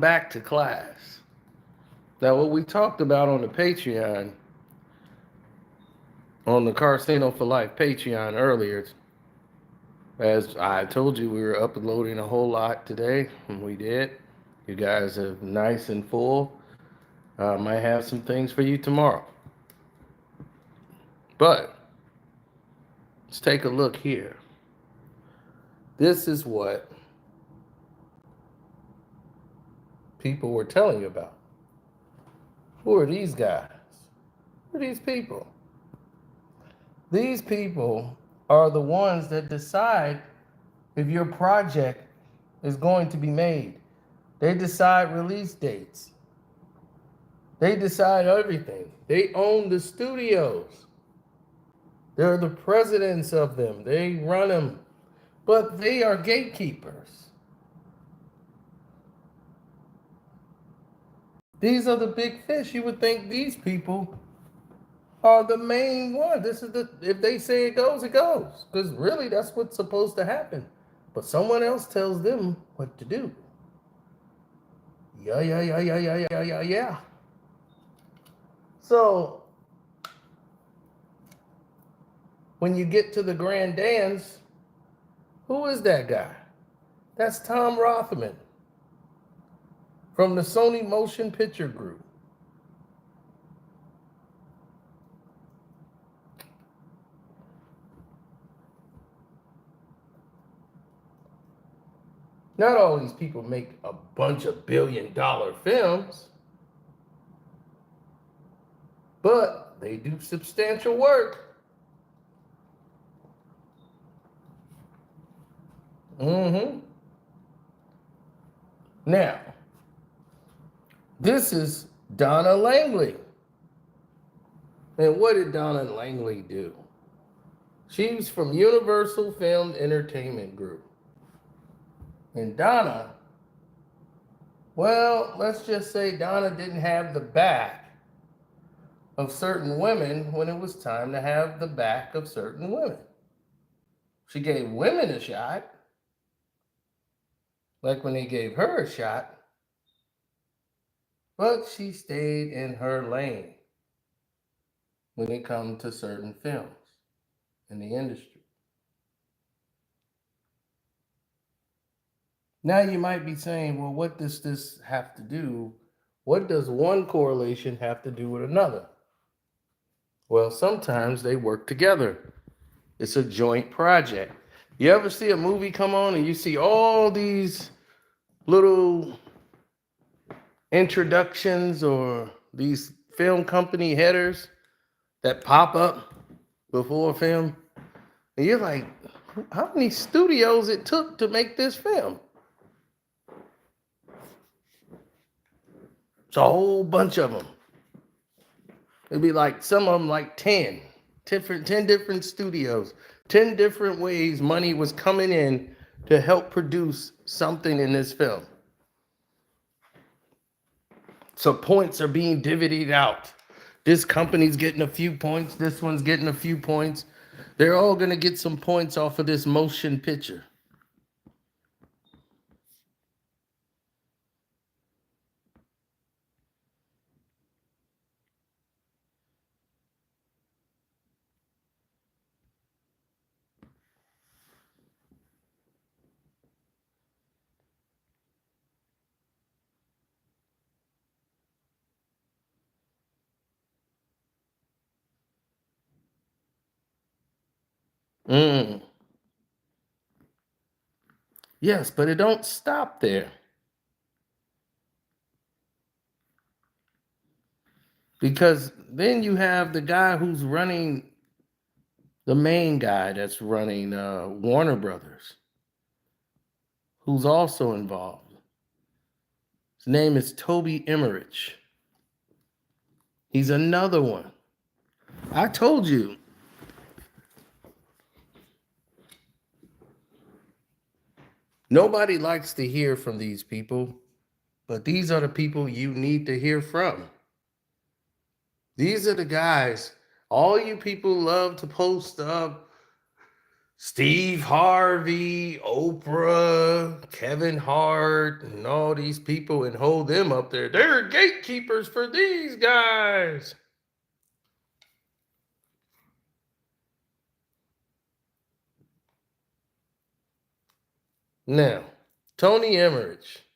back to class. Now, what we talked about on the Patreon, on the Carcino for Life Patreon earlier, as I told you, we were uploading a whole lot today, and we did. You guys are nice and full. I might have some things for you tomorrow. But let's take a look here. This is what people were telling you about. Who are these guys? Who are these people? These people are the ones that decide if your project is going to be made. They decide release dates. They decide everything. They own the studios. They're the presidents of them. They run them. But they are gatekeepers. These are the big fish. You would think these people are the main one. This is if they say it goes, it goes. Because really, that's what's supposed to happen. But someone else tells them what to do. Yeah. So, when you get to the grand dance, who is that guy? That's Tom Rothman from the Sony Motion Picture Group. Not all these people make a bunch of billion-dollar films, but they do substantial work. Now, this is Donna Langley. And what did Donna Langley do? She's from Universal Film Entertainment Group. And Donna, well, let's just say Donna didn't have the back of certain women when it was time to have the back of certain women. She gave women a shot, like when they gave her a shot, but she stayed in her lane when it comes to certain films in the industry. Now you might be saying, well, what does this have to do? What does one correlation have to do with another? Well, sometimes they work together. It's a joint project. You ever see a movie come on and you see all these little introductions or these film company headers that pop up before a film? And you're like, how many studios it took to make this film? It's a whole bunch of them. It'd be like some of them like 10 different studios, 10 different ways money was coming in to help produce something in this film. So points are being divvied out. This company's getting a few points. This one's getting a few points. They're all going to get some points off of this motion picture. Yes, but it don't stop there. Because then you have the guy who's running, the main guy that's running Warner Brothers, who's also involved. His name is Toby Emmerich. He's another one. I told you. Nobody likes to hear from these people, but these are the people you need to hear from. These are the guys. All you people love to post up Steve Harvey, Oprah, Kevin Hart, and all these people and hold them up there. They're gatekeepers for these guys. Now, Tony Emmerich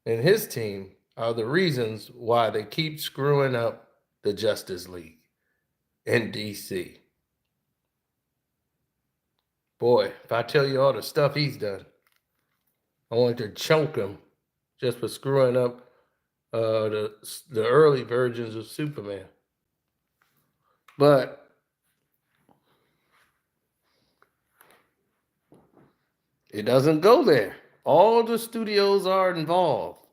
and his team are the reasons why they keep screwing up the Justice League in DC. Boy, if I tell you all the stuff he's done, I want to choke him just for screwing up the early versions of Superman. But it doesn't go there. All the studios are involved.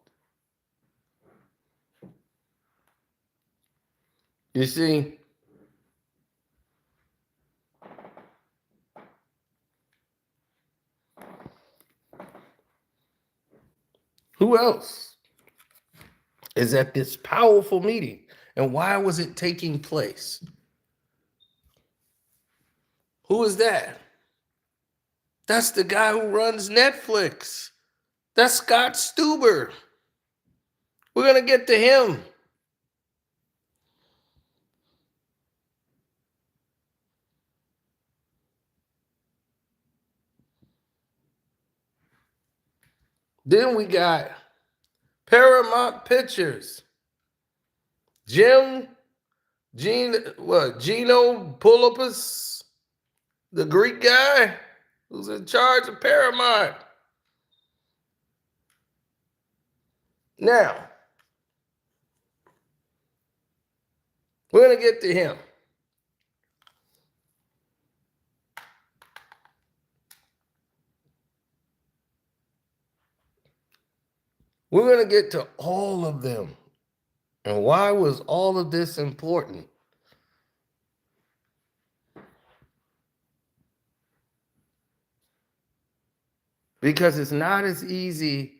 You see, who else is at this powerful meeting? And why was it taking place? Who is that? That's the guy who runs Netflix. That's Scott Stuber. We're going to get to him. Then we got Paramount Pictures. Gino Pullopus, the Greek guy who's in charge of Paramount. Now, we're going to get to him. We're going to get to all of them. And why was all of this important? Because it's not as easy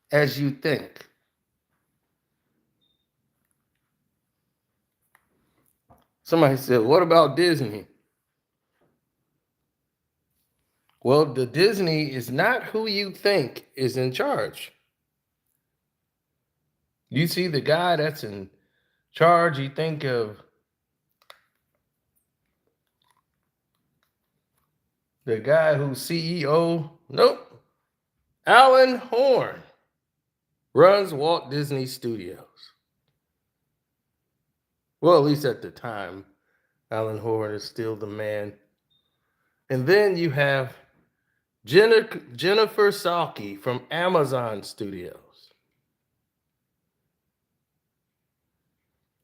as you think. Somebody said, what about Disney? Well, the Disney is not who you think is in charge. You see the guy that's in charge, you think of the guy who's CEO. Nope. Alan Horn runs Walt Disney Studios. Well, at least at the time, Alan Horn is still the man. And then you have Jennifer Salke from Amazon Studios.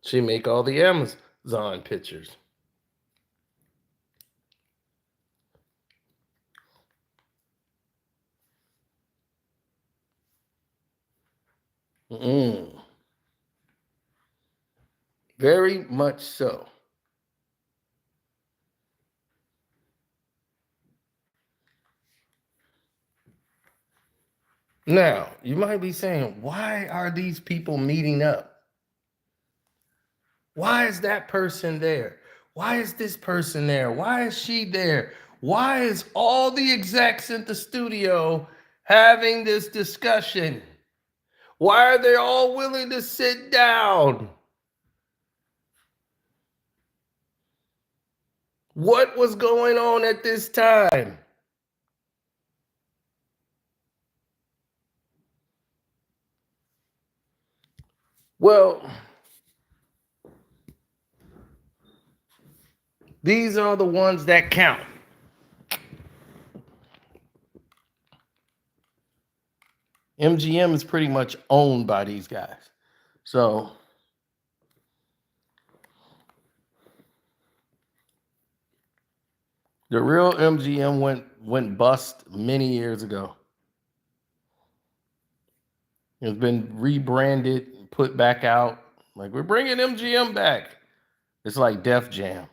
She make all the Amazon pictures. Very much so. Now, you might be saying, why are these people meeting up? Why is that person there? Why is this person there? Why is she there? Why is all the execs in the studio having this discussion? Why are they all willing to sit down? What was going on at this time? Well, these are the ones that count. MGM is pretty much owned by these guys. So the real MGM went bust many years ago. It's been rebranded, put back out. Like, we're bringing MGM back. It's like Def Jam.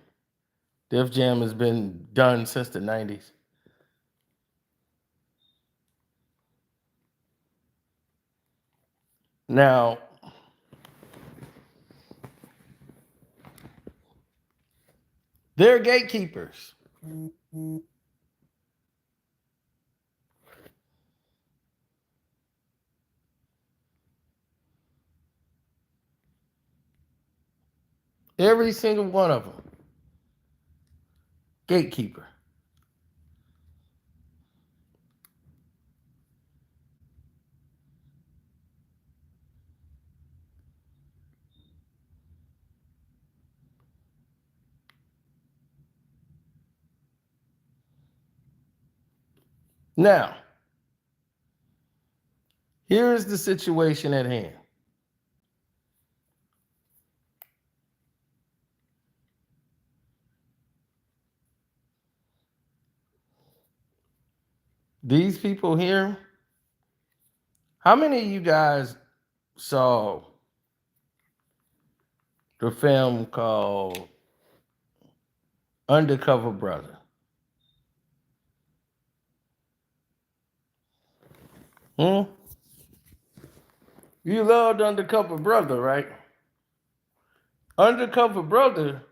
Def Jam has been done since the 90s. Now, They're gatekeepers. Every single one of them. Gatekeeper. Now, here is the situation at hand. These people here, how many of you guys saw the film called Undercover Brother? You loved Undercover Brother, right? Undercover Brother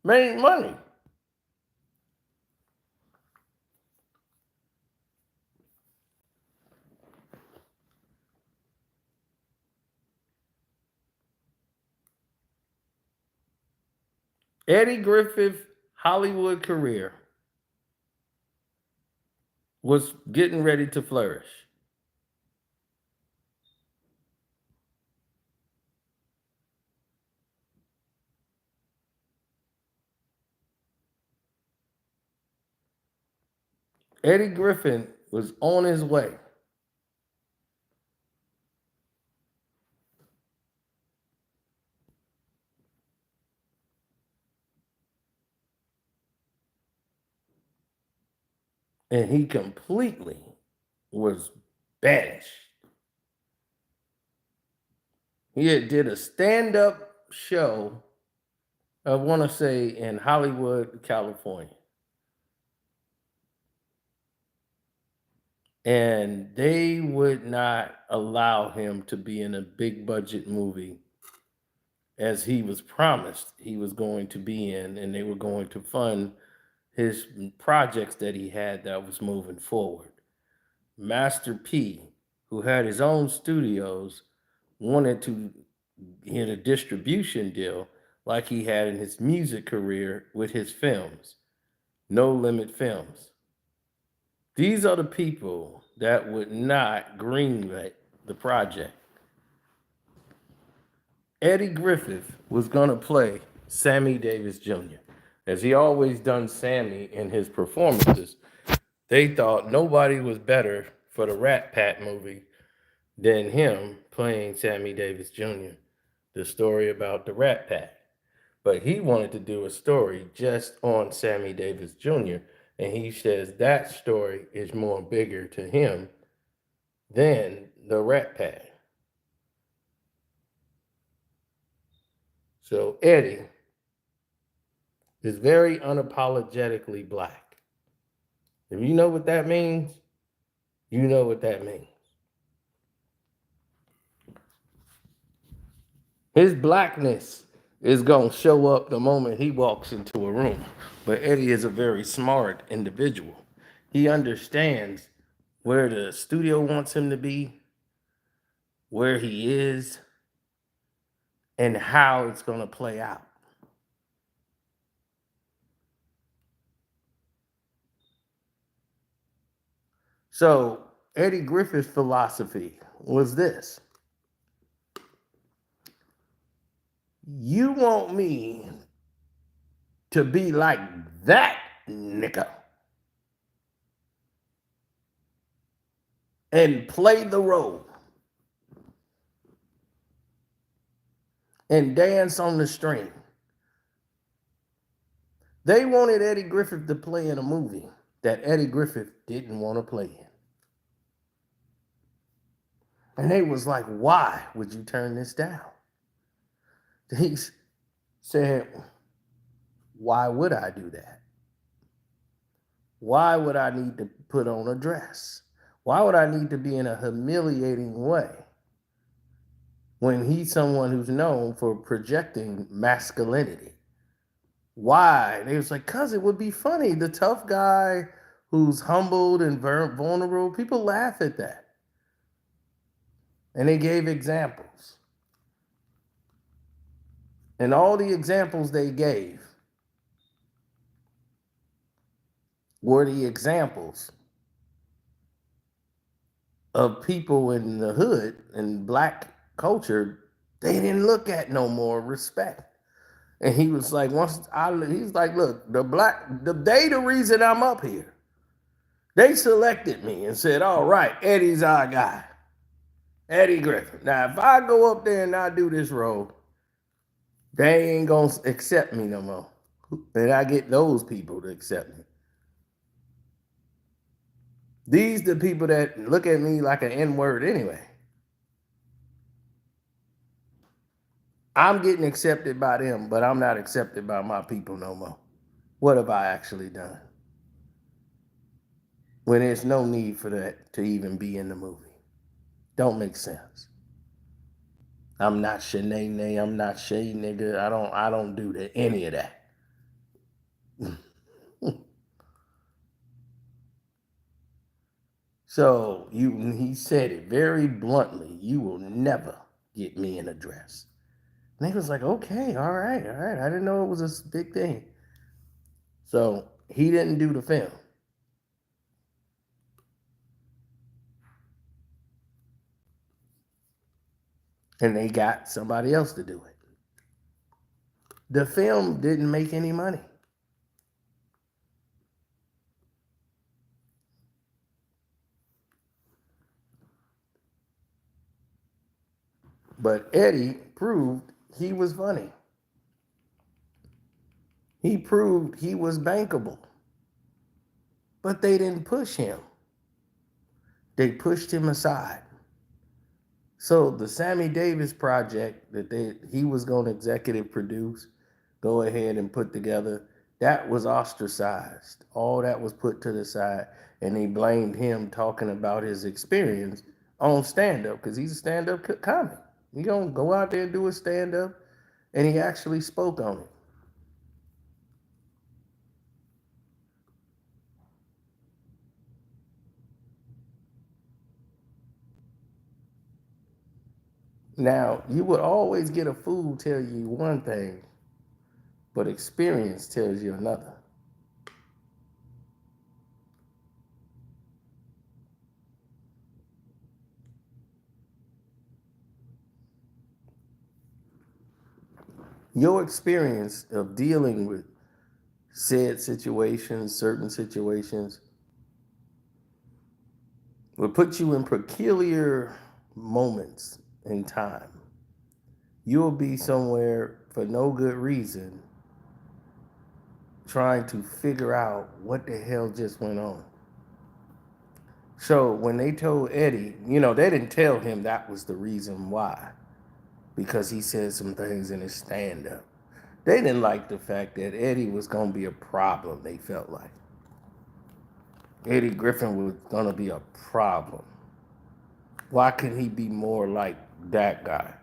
made money. Eddie Griffith's Hollywood career was getting ready to flourish. Eddie Griffin was on his way. And he completely was banished. He had did a stand-up show, I want to say in Hollywood, California. And they would not allow him to be in a big budget movie as he was promised he was going to be in, and they were going to fund his projects that he had that was moving forward. Master P, who had his own studios, wanted to get a distribution deal like he had in his music career with his films, No Limit Films. These are the people that would not greenlight the project. Eddie Griffith was going to play Sammy Davis Jr. As he always done Sammy in his performances, they thought nobody was better for the Rat Pack movie than him playing Sammy Davis Jr., the story about the Rat Pack. But he wanted to do a story just on Sammy Davis Jr., and he says that story is more bigger to him than the Rat Pack. So Eddie is very unapologetically black. If you know what that means, you know what that means. His blackness is going to show up the moment he walks into a room. But Eddie is a very smart individual. He understands where the studio wants him to be, where he is, and how it's going to play out. So Eddie Griffith's philosophy was this: you want me to be like that nigga and play the role and dance on the string. They wanted Eddie Griffith to play in a movie that Eddie Griffith didn't want to play in. And they was like, why would you turn this down? He said, why would I do that? Why would I need to put on a dress? Why would I need to be in a humiliating way when he's someone who's known for projecting masculinity? Why? They was like, cause it would be funny. The tough guy who's humbled and vulnerable, people laugh at that. And they gave examples. And all the examples they gave were the examples of people in the hood and black culture they didn't look at no more respect. And he was like, he's like, look, the reason I'm up here, they selected me and said, all right, Eddie's our guy, Eddie Griffin. Now, if I go up there and I do this role, they ain't gonna accept me no more. And I get those people to accept me. These the people that look at me like an N-word anyway. I'm getting accepted by them, but I'm not accepted by my people no more. What have I actually done? When there's no need for that to even be in the movie. Don't make sense. I'm not Shanae, I'm not Shay nigga. I don't do any of that. So he said it very bluntly. You will never get me in a dress. And he was like, okay, all right. I didn't know it was a big thing. So he didn't do the film. And they got somebody else to do it. The film didn't make any money. But Eddie proved he was funny. He proved he was bankable. But they didn't push him. They pushed him aside. So the Sammy Davis project that he was going to executive produce, go ahead and put together, that was ostracized. All that was put to the side, and they blamed him talking about his experience on stand-up because he's a stand-up comic. He gonna go out there and do a stand-up, and he actually spoke on it. Now, you would always get a fool tell you one thing, but experience tells you another. Your experience of dealing with said situations, certain situations, will put you in peculiar moments in time. You'll be somewhere for no good reason trying to figure out what the hell just went on. So when they told Eddie, they didn't tell him that was the reason why, because he said some things in his stand-up. They didn't like the fact that Eddie was going to be a problem, they felt like. Eddie Griffin was going to be a problem. Why couldn't he be more like that guy?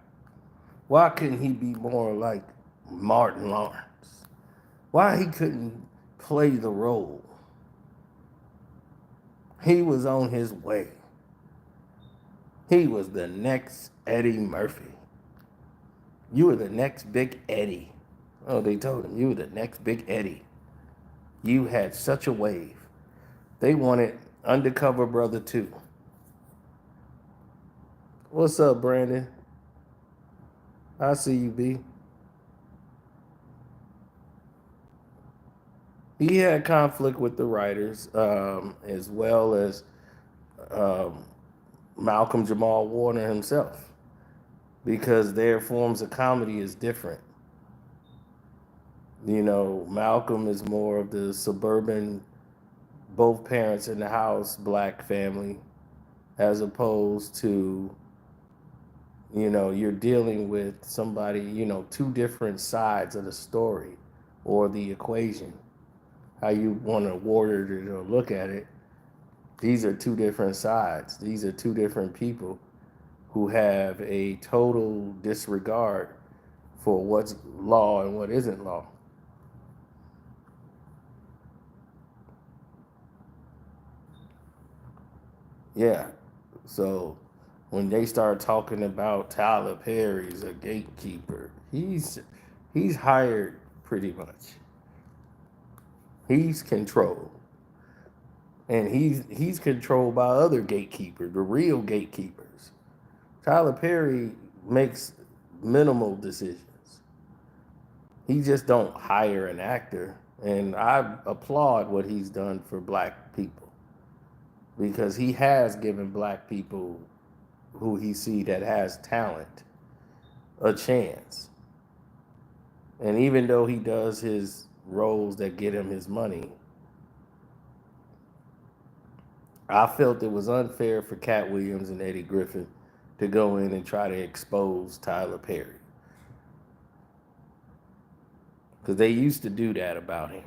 Why couldn't he be more like Martin Lawrence? Why he couldn't play the role? He was on his way. He was the next Eddie Murphy. You were the next big Eddie. Oh, they told him, you were the next big Eddie. You had such a wave. They wanted Undercover Brother 2. What's up, Brandon? I see you, B. He had conflict with the writers, as well as Malcolm Jamal Warner himself, because their forms of comedy is different. Malcolm is more of the suburban, both parents in the house, black family, as opposed to, you're dealing with somebody, two different sides of the story or the equation. How you want to word it or look at it. These are two different sides. These are two different people who have a total disregard for what's law and what isn't law. Yeah. So when they start talking about Tyler Perry's a gatekeeper, he's hired pretty much. He's controlled. And he's controlled by other gatekeepers, the real gatekeepers. Tyler Perry makes minimal decisions. He just don't hire an actor. And I applaud what he's done for black people because he has given black people who he see that has talent a chance. And even though he does his roles that get him his money, I felt it was unfair for Cat Williams and Eddie Griffin to go in and try to expose Tyler Perry. Because they used to do that about him.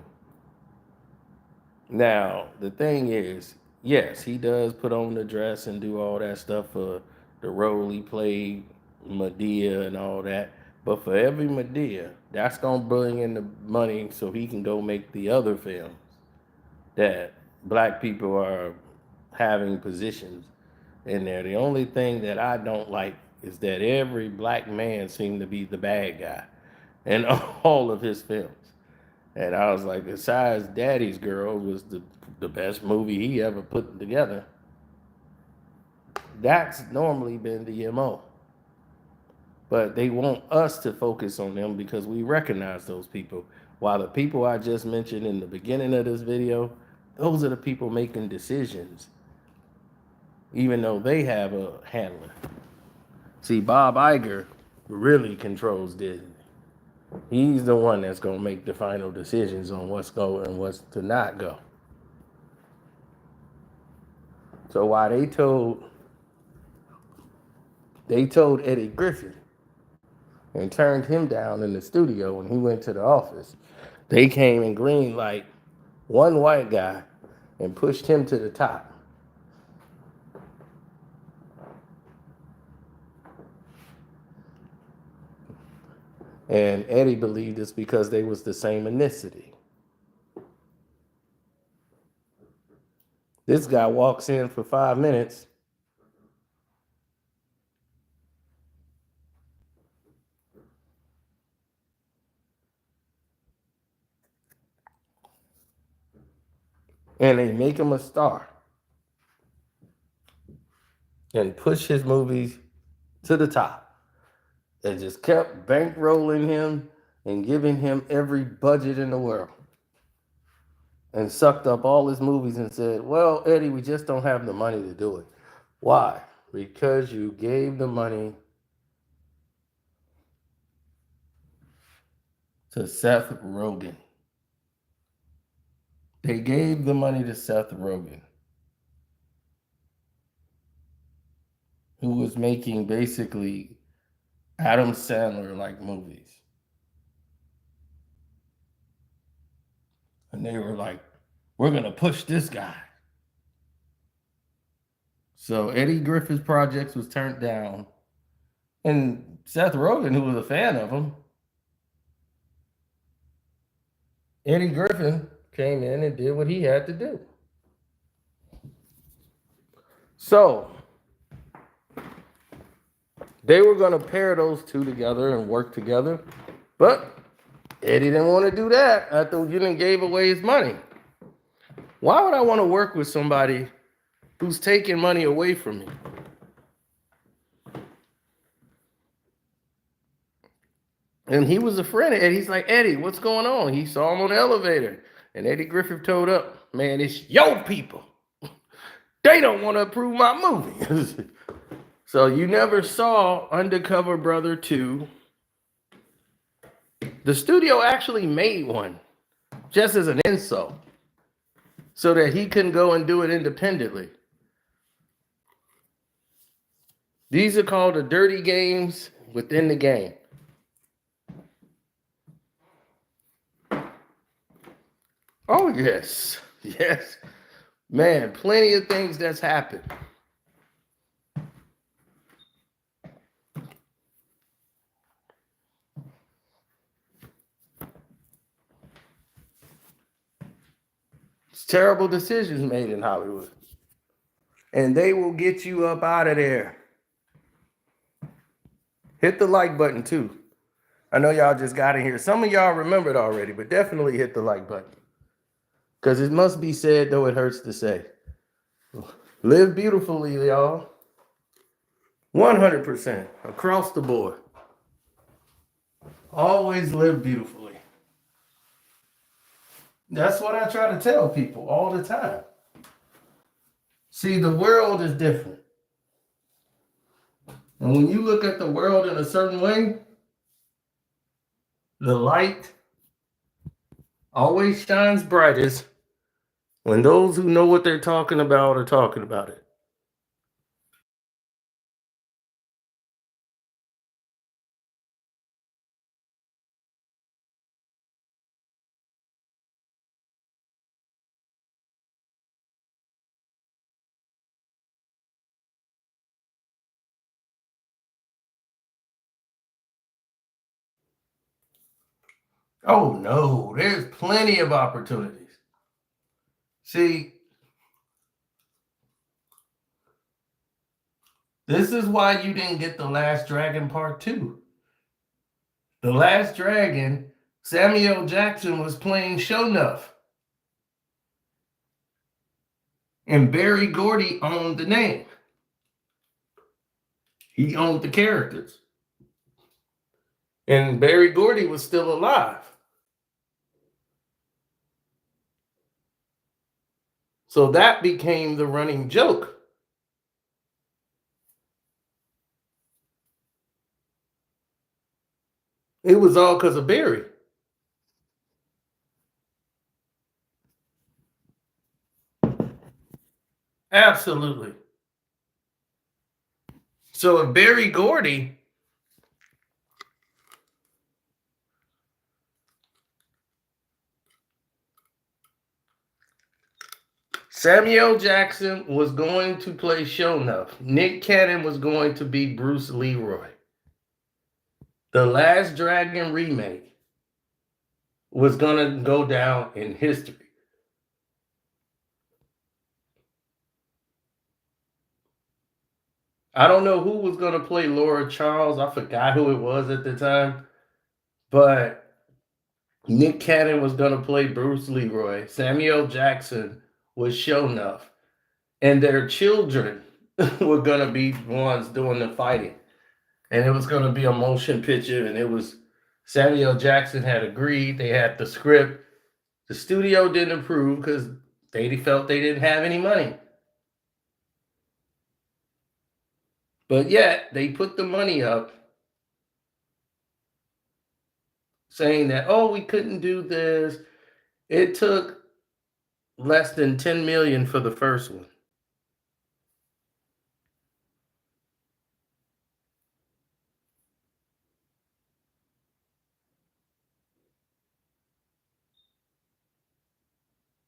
Now, the thing is, yes, he does put on the dress and do all that stuff for the role he played, Medea and all that. But for every Medea, that's going to bring in the money so he can go make the other films that black people are having positions in there. The only thing that I don't like is that every black man seemed to be the bad guy in all of his films. And I was like, besides Daddy's Girl was the best movie he ever put together. That's normally been the MO. But they want us to focus on them because we recognize those people. While the people I just mentioned in the beginning of this video, those are the people making decisions, even though they have a handler. See, Bob Iger really controls Disney. He's the one that's going to make the final decisions on what's go and what's to not go. So while they told Eddie Griffin and turned him down in the studio when he went to the office, they came and green like one white guy and pushed him to the top. And Eddie believed it's because they was the same ethnicity. This guy walks in for 5 minutes. And they make him a star. And push his movies to the top. And just kept bankrolling him and giving him every budget in the world. And sucked up all his movies and said, well, Eddie, we just don't have the money to do it. Why? Because you gave the money to Seth Rogan. They gave the money to Seth Rogan, who was making basically Adam Sandler-like movies. And they were like, we're going to push this guy. So Eddie Griffin's projects was turned down. And Seth Rogen, who was a fan of him, Eddie Griffin came in and did what he had to do. So they were going to pair those two together and work together. But Eddie didn't want to do that after you didn't gave away his money. Why would I want to work with somebody who's taking money away from me? And he was a friend of Eddie. He's like, Eddie, what's going on? He saw him on the elevator. And Eddie Griffin told up, man, it's your people. They don't want to approve my movie. So you never saw Undercover Brother 2. The studio actually made one just as an insult so that he couldn't go and do it independently. These are called the dirty games within the game. Oh, yes. Yes. Man, plenty of things that's happened. It's terrible decisions made in Hollywood. and they will get you up out of there. Hit the like button too. I know y'all just got in here. Some of y'all remembered already, but definitely hit the like button. Because it must be said, though it hurts to say. Live beautifully, y'all. 100% across the board. Always live beautifully. That's what I try to tell people all the time. See, the world is different. And when you look at the world in a certain way, the light always shines brightest when those who know what they're talking about are talking about it. Oh no, there's plenty of opportunities. See, this is why you didn't get The Last Dragon Part 2. The Last Dragon, Samuel Jackson was playing Sho'nuff. And Barry Gordy owned the name. He owned the characters. And Barry Gordy was still alive. So that became the running joke. It was all because of Barry. Absolutely. So if Barry Gordy Samuel Jackson was going to play Sho'nuff. Nick Cannon was going to be Bruce Leroy. The Last Dragon remake was going to go down in history. I don't know who was going to play Laura Charles. I forgot who it was at the time. But Nick Cannon was going to play Bruce Leroy. Samuel Jackson was Sho'nuff. And their children were going to be the ones doing the fighting. And it was going to be a motion picture. And it was Samuel Jackson had agreed. They had the script. The studio didn't approve because they felt they didn't have any money. But yet, they put the money up saying that, oh, we couldn't do this. It took less than $10 million for the first one.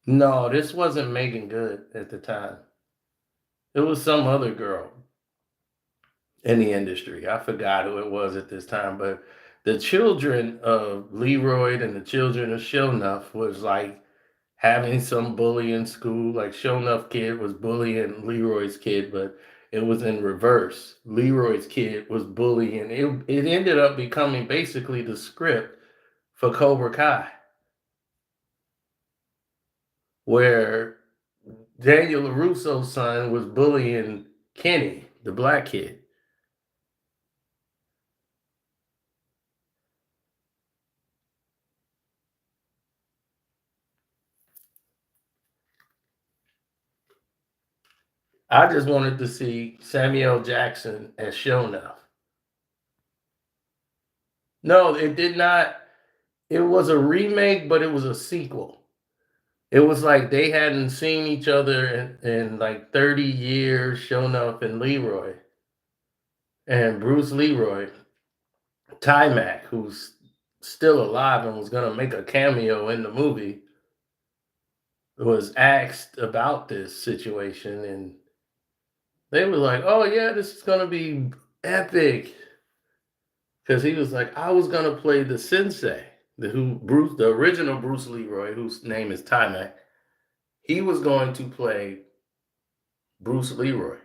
No, this wasn't Megan Good at the time. It was some other girl in the industry. I forgot who it was at this time, but the children of Leroy and the children of Sho'nuff was like having some bully in school. Like Sho'nuff kid was bullying Leroy's kid, but it was in reverse. Leroy's kid was bullying. It ended up becoming basically the script for Cobra Kai, where Daniel LaRusso's son was bullying Kenny, the black kid. I just wanted to see Samuel Jackson as Sho'nuff. No, it did not. It was a remake, but it was a sequel. It was like they hadn't seen each other in like 30 years, Sho'nuff and Leroy. And Bruce Leroy, Mac, who's still alive and was going to make a cameo in the movie, was asked about this situation. And they were like, oh, yeah, this is going to be epic. Because he was like, I was going to play the sensei, the original Bruce Leroy, whose name is Mac. He was going to play Bruce Leroy.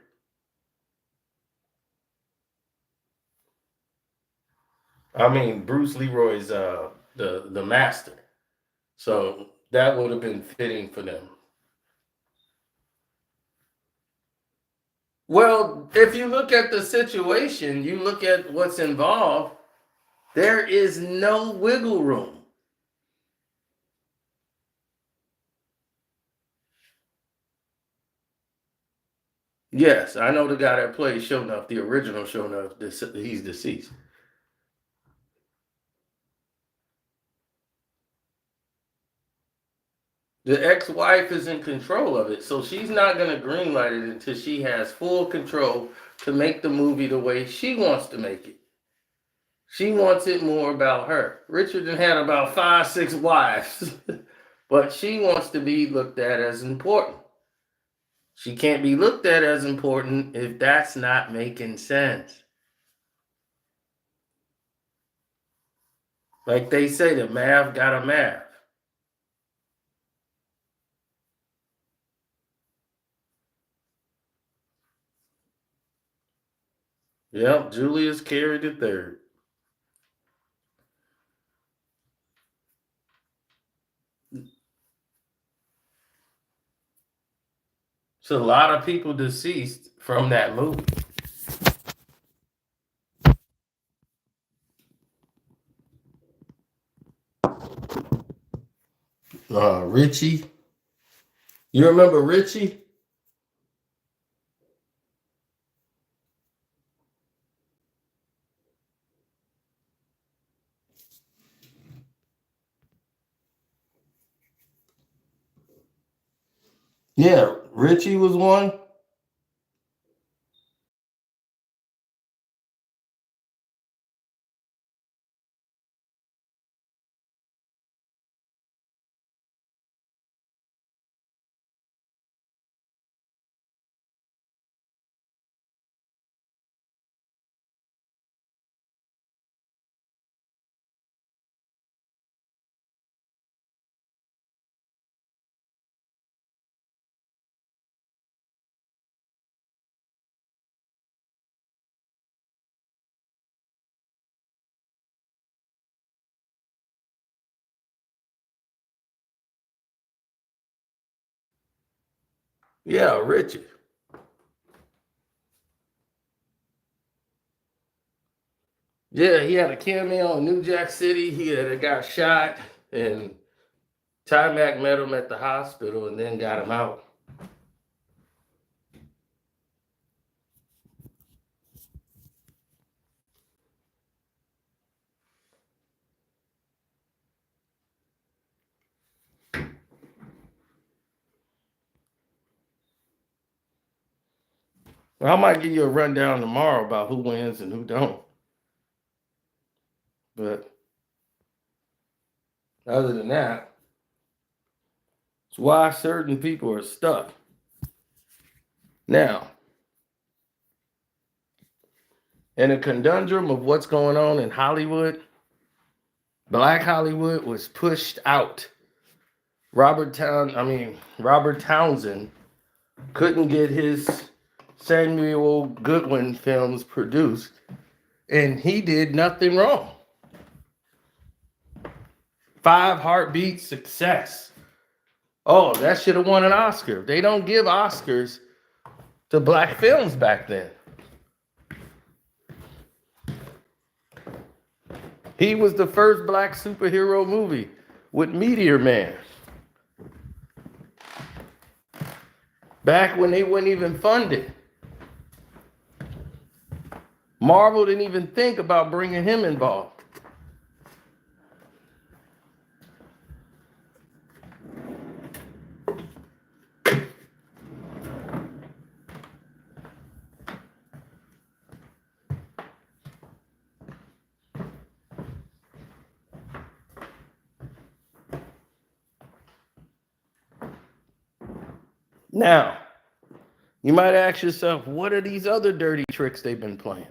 I mean, Bruce Leroy's the master. So that would have been fitting for them. Well, if you look at the situation, you look at what's involved, there is no wiggle room. Yes, I know the guy that plays Sho'nuff, the original Sho'nuff, he's deceased. The ex-wife is in control of it, so she's not going to greenlight it until she has full control to make the movie the way she wants to make it. She wants it more about her. Richard had about 5, 6 wives, but she wants to be looked at as important. She can't be looked at as important if that's not making sense. Like they say, the math got a math. Yep, Julius carried the third. It's a lot of people deceased from that movie. Richie. You remember Richie? Yeah, Richie was one. Yeah, Richie. Yeah, he had a cameo in New Jack City. He had got shot, and Ty Mac met him at the hospital and then got him out. Well, I might give you a rundown tomorrow about who wins and who don't. But other than that, it's why certain people are stuck. Now, in a conundrum of what's going on in Hollywood, Black Hollywood was pushed out. Robert Townsend couldn't get his Samuel Goodwin films produced, and he did nothing wrong. 5 Heartbeat success. Oh, that should have won an Oscar. They don't give Oscars to black films back then. He was the first black superhero movie with Meteor Man. Back when they weren't even funded. Marvel didn't even think about bringing him involved. Now, you might ask yourself, what are these other dirty tricks they've been playing?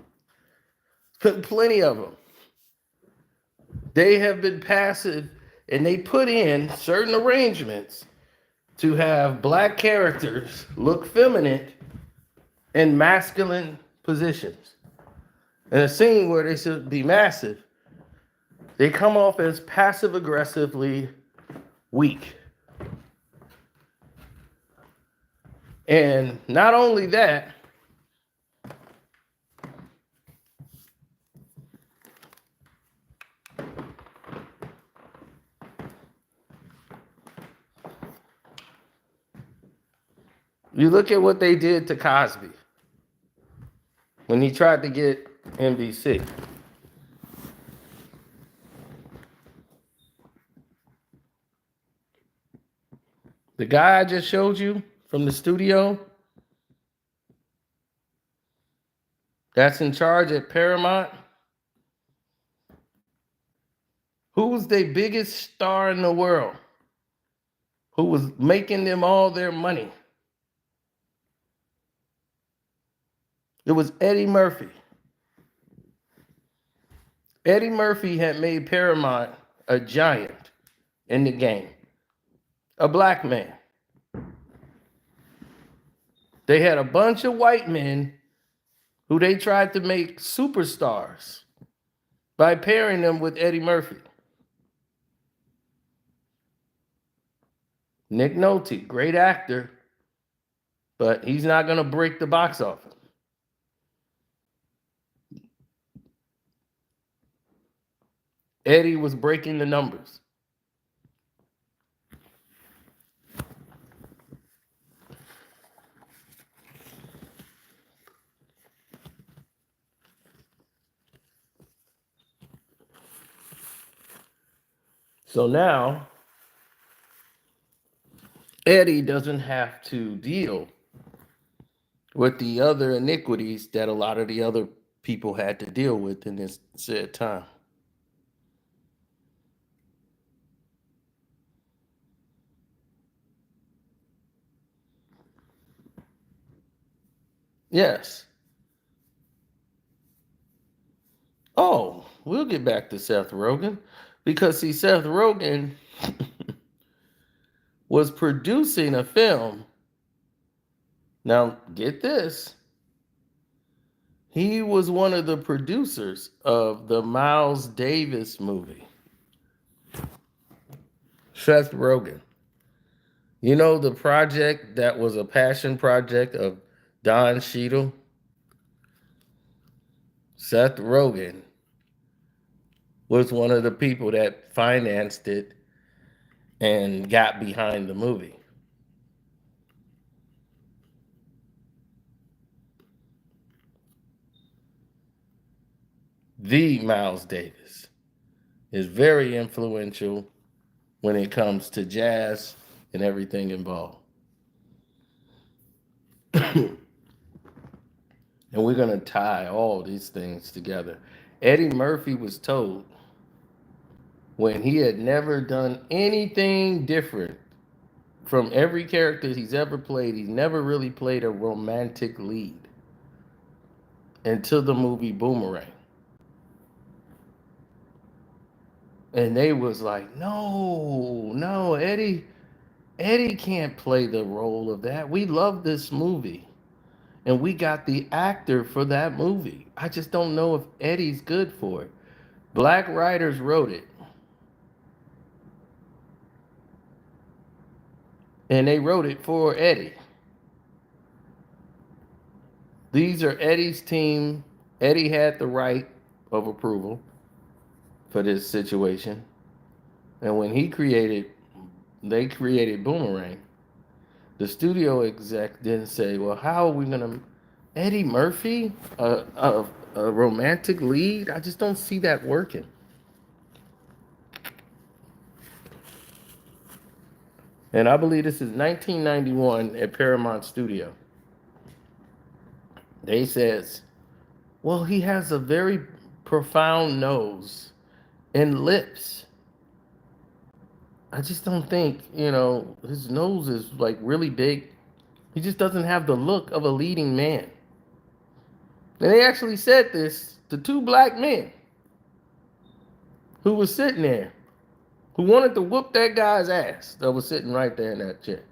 Plenty of them. They have been passive, and they put in certain arrangements to have black characters look feminine in masculine positions. In a scene where they should be massive, they come off as passive aggressively weak. And not only that, you look at what they did to Cosby when he tried to get NBC. The guy I just showed you from the studio that's in charge at Paramount, who's the biggest star in the world, who was making them all their money? It was Eddie Murphy. Eddie Murphy had made Paramount a giant in the game, a black man. They had a bunch of white men who they tried to make superstars by pairing them with Eddie Murphy. Nick Nolte, great actor, but he's not going to break the box office. Eddie was breaking the numbers. So now, Eddie doesn't have to deal with the other iniquities that a lot of the other people had to deal with in this said time. Yes. Oh, we'll get back to Seth Rogan because, see, Seth Rogan was producing a film. Now, get this. He was one of the producers of the Miles Davis movie. Seth Rogan. You know the project that was a passion project of Don Cheadle? Seth Rogan was one of the people that financed it and got behind the movie. The Miles Davis is very influential when it comes to jazz and everything involved. And we're going to tie all these things together. Eddie Murphy was told when he had never done anything different from every character he's ever played, he's never really played a romantic lead until the movie Boomerang. And they was like, no, Eddie can't play the role of that. We love this movie. And we got the actor for that movie. I just don't know if Eddie's good for it. Black writers wrote it. And they wrote it for Eddie. These are Eddie's team. Eddie had the right of approval for this situation. And when they created Boomerang, the studio exec didn't say, well, how are we going to... Eddie Murphy, a romantic lead? I just don't see that working. And I believe this is 1991 at Paramount Studio. They says, well, he has a very profound nose and lips. I just don't think, his nose is like really big. He just doesn't have the look of a leading man. And they actually said this to two black men who was sitting there, who wanted to whoop that guy's ass that was sitting right there in that chair.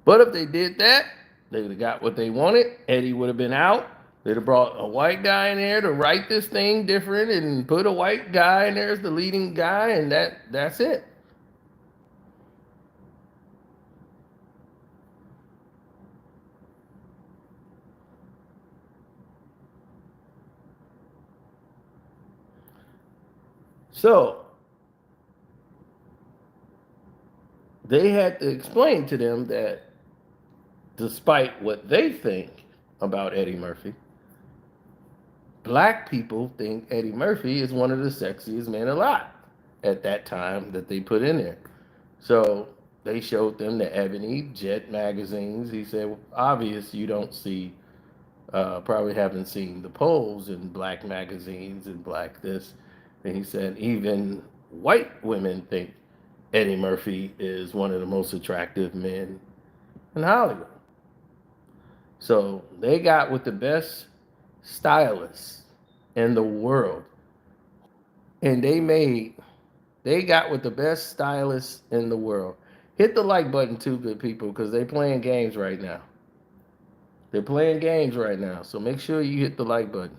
But if they did that, They'd have got what they wanted. Eddie would have been out. They'd have brought a white guy in there to write this thing different and put a white guy in there as the leading guy, and that's it. So they had to explain to them that despite what they think about Eddie Murphy, black people think Eddie Murphy is one of the sexiest men alive at that time that they put in there. So they showed them the Ebony Jet magazines. He said, obvious you don't see, probably haven't seen the polls in black magazines and black this. And he said, even white women think Eddie Murphy is one of the most attractive men in Hollywood. So they got with the best stylists in the world. And they got with the best stylists in the world. Hit the like button too, good people, because they're playing games right now. They're playing games right now. So make sure you hit the like button.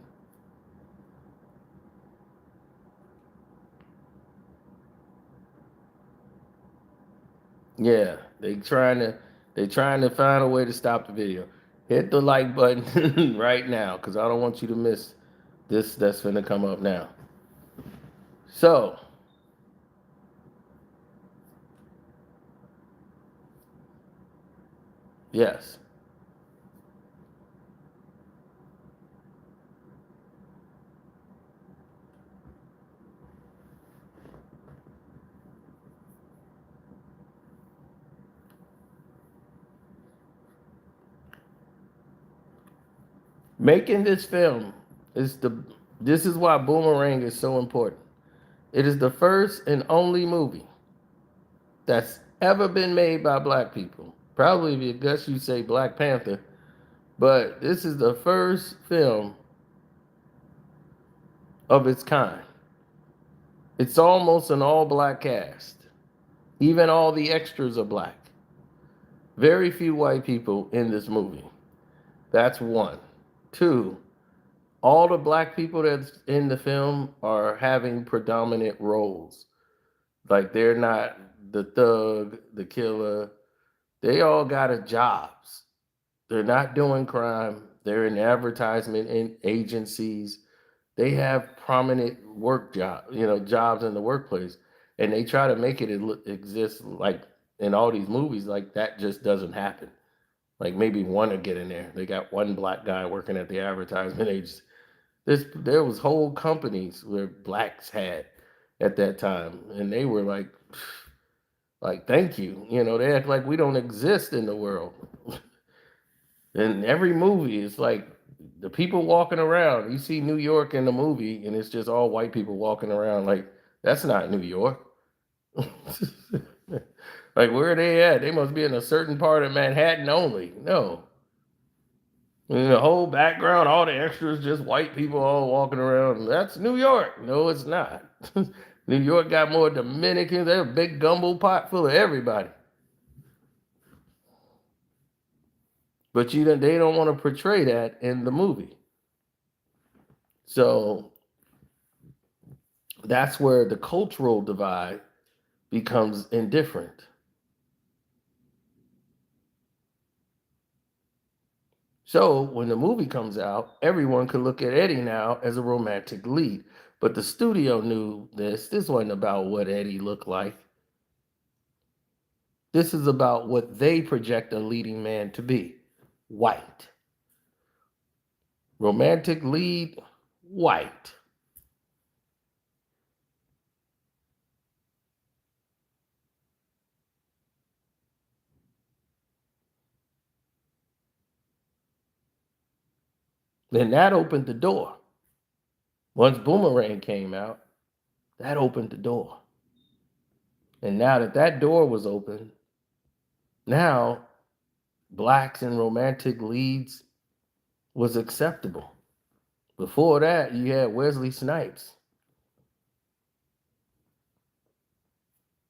Yeah, they trying to find a way to stop the video. Hit the like button right now, because I don't want you to miss this that's gonna come up now. So yes. Making this film is the this is why Boomerang is so important. It is the first and only movie that's ever been made by black people. Probably if you guess you say Black Panther, but this is the first film of its kind. It's almost an all black cast. Even all the extras are black. Very few white people in this movie. That's one. Two, all the black people that's in the film are having predominant roles. Like they're not the thug, the killer. They all got a jobs. They're not doing crime. They're in advertisement in agencies. They have prominent work jobs in the workplace, and they try to make it exist like in all these movies. Like that just doesn't happen. Like maybe one to get in there. They got one black guy working at the advertisement agency. There was whole companies where blacks had at that time, and they were like thank you. They act like we don't exist in the world. In every movie, it's like the people walking around. You see New York in the movie, and it's just all white people walking around. Like that's not New York. Like where are they at? They must be in a certain part of Manhattan only. No, and the whole background, all the extras, just white people all walking around. That's New York. No, it's not. New York got more Dominicans. They're a big gumbo pot full of everybody. But they don't want to portray that in the movie. So that's where the cultural divide becomes indifferent. So when the movie comes out, everyone could look at Eddie now as a romantic lead. But the studio knew this. This wasn't about what Eddie looked like. This is about what they project a leading man to be: white. Romantic lead, white. Then that opened the door. Once Boomerang came out, that opened the door. And now that that door was open, now blacks and romantic leads was acceptable. Before that, you had Wesley Snipes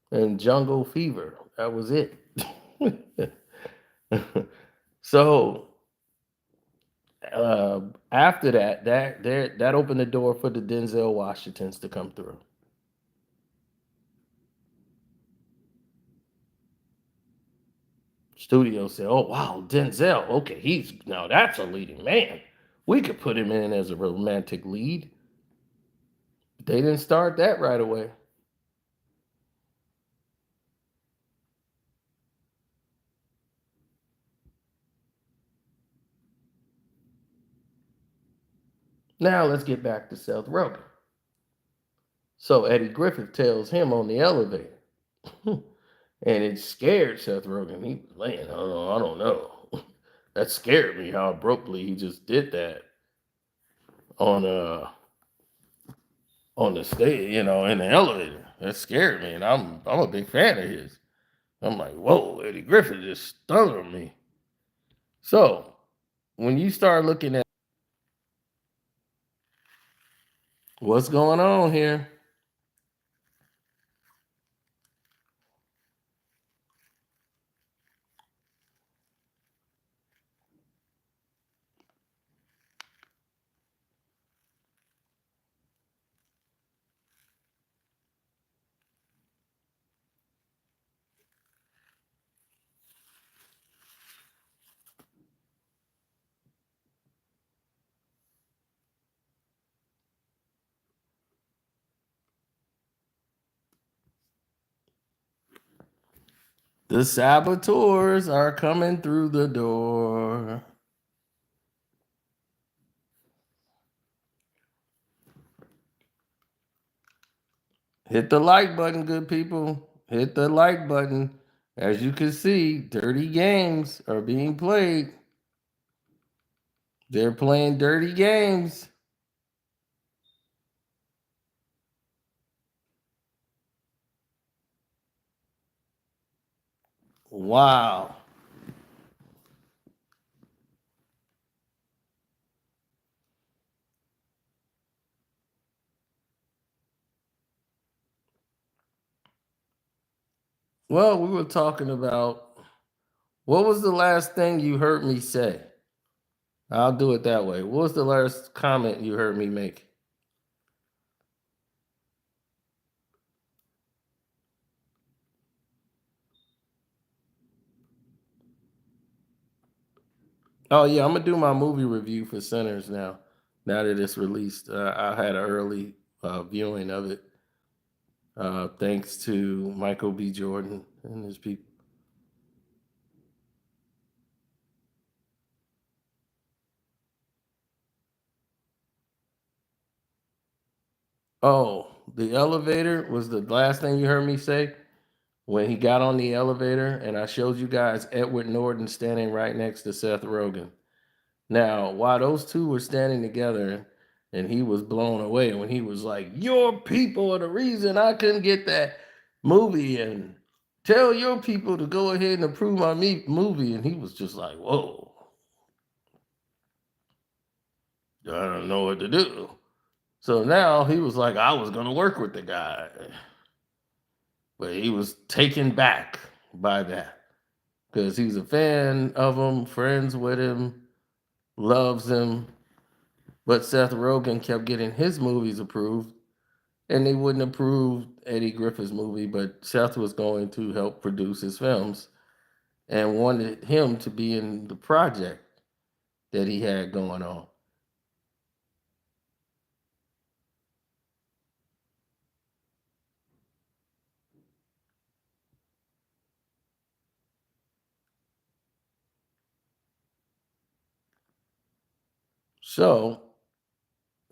and Jungle Fever. That was it. So uh, after that opened the door for the Denzel Washingtons to come through. Studio said, "Oh wow, Denzel. Okay, he's now that's a leading man. We could put him in as a romantic lead." They didn't start that right away. Now let's get back to Seth Rogen. So Eddie Griffith tells him on the elevator, and it scared Seth Rogen. He was laying, I don't know. That scared me how abruptly he just did that on on the stage, in the elevator. That scared me, and I'm a big fan of his. I'm like, whoa, Eddie Griffith just stung on me. So when you start looking at what's going on here, the saboteurs are coming through the door. Hit the like button, good people. Hit the like button. As you can see, dirty games are being played. They're playing dirty games. Wow. Well, we were talking about what was the last thing you heard me say? I'll do it that way. What was the last comment you heard me make? Oh yeah, I'm gonna do my movie review for Sinners now. Now that it's released, I had an early viewing of it, thanks to Michael B. Jordan and his people. Oh, the elevator was the last thing you heard me say when he got on the elevator, and I showed you guys Edward Norton standing right next to Seth Rogen. Now, while those two were standing together and he was blown away, when he was like, "Your people are the reason I couldn't get that movie, and tell your people to go ahead and approve my movie," and he was just like, "Whoa, I don't know what to do." So now he was like, I was going to work with the guy, but he was taken back by that because he's a fan of him, friends with him, loves him. But Seth Rogen kept getting his movies approved, and they wouldn't approve Eddie Griffith's movie, but Seth was going to help produce his films and wanted him to be in the project that he had going on. So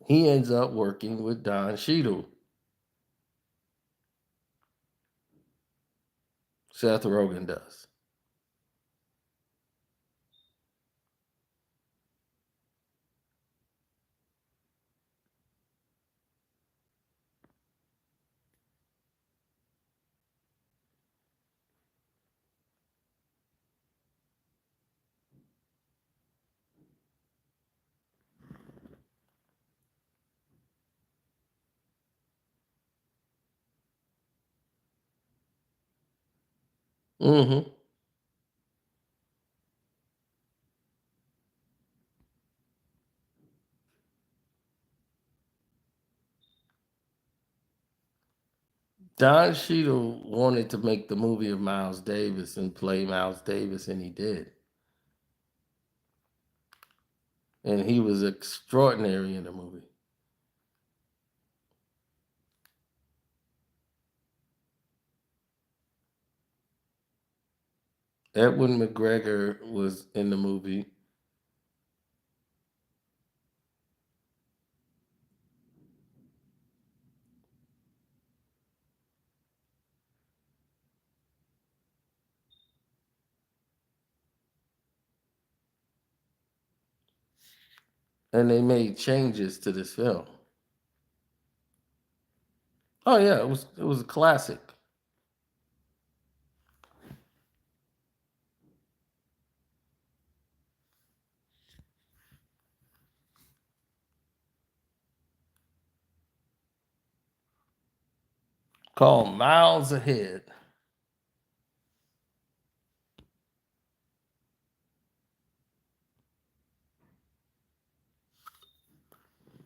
he ends up working with Don Cheadle. Seth Rogen does. Hmm. Don Cheadle wanted to make the movie of Miles Davis and play Miles Davis, and he did. And he was extraordinary in the movie. Edwin McGregor was in the movie. And they made changes to this film. Oh yeah, it was a classic. Called Miles Ahead.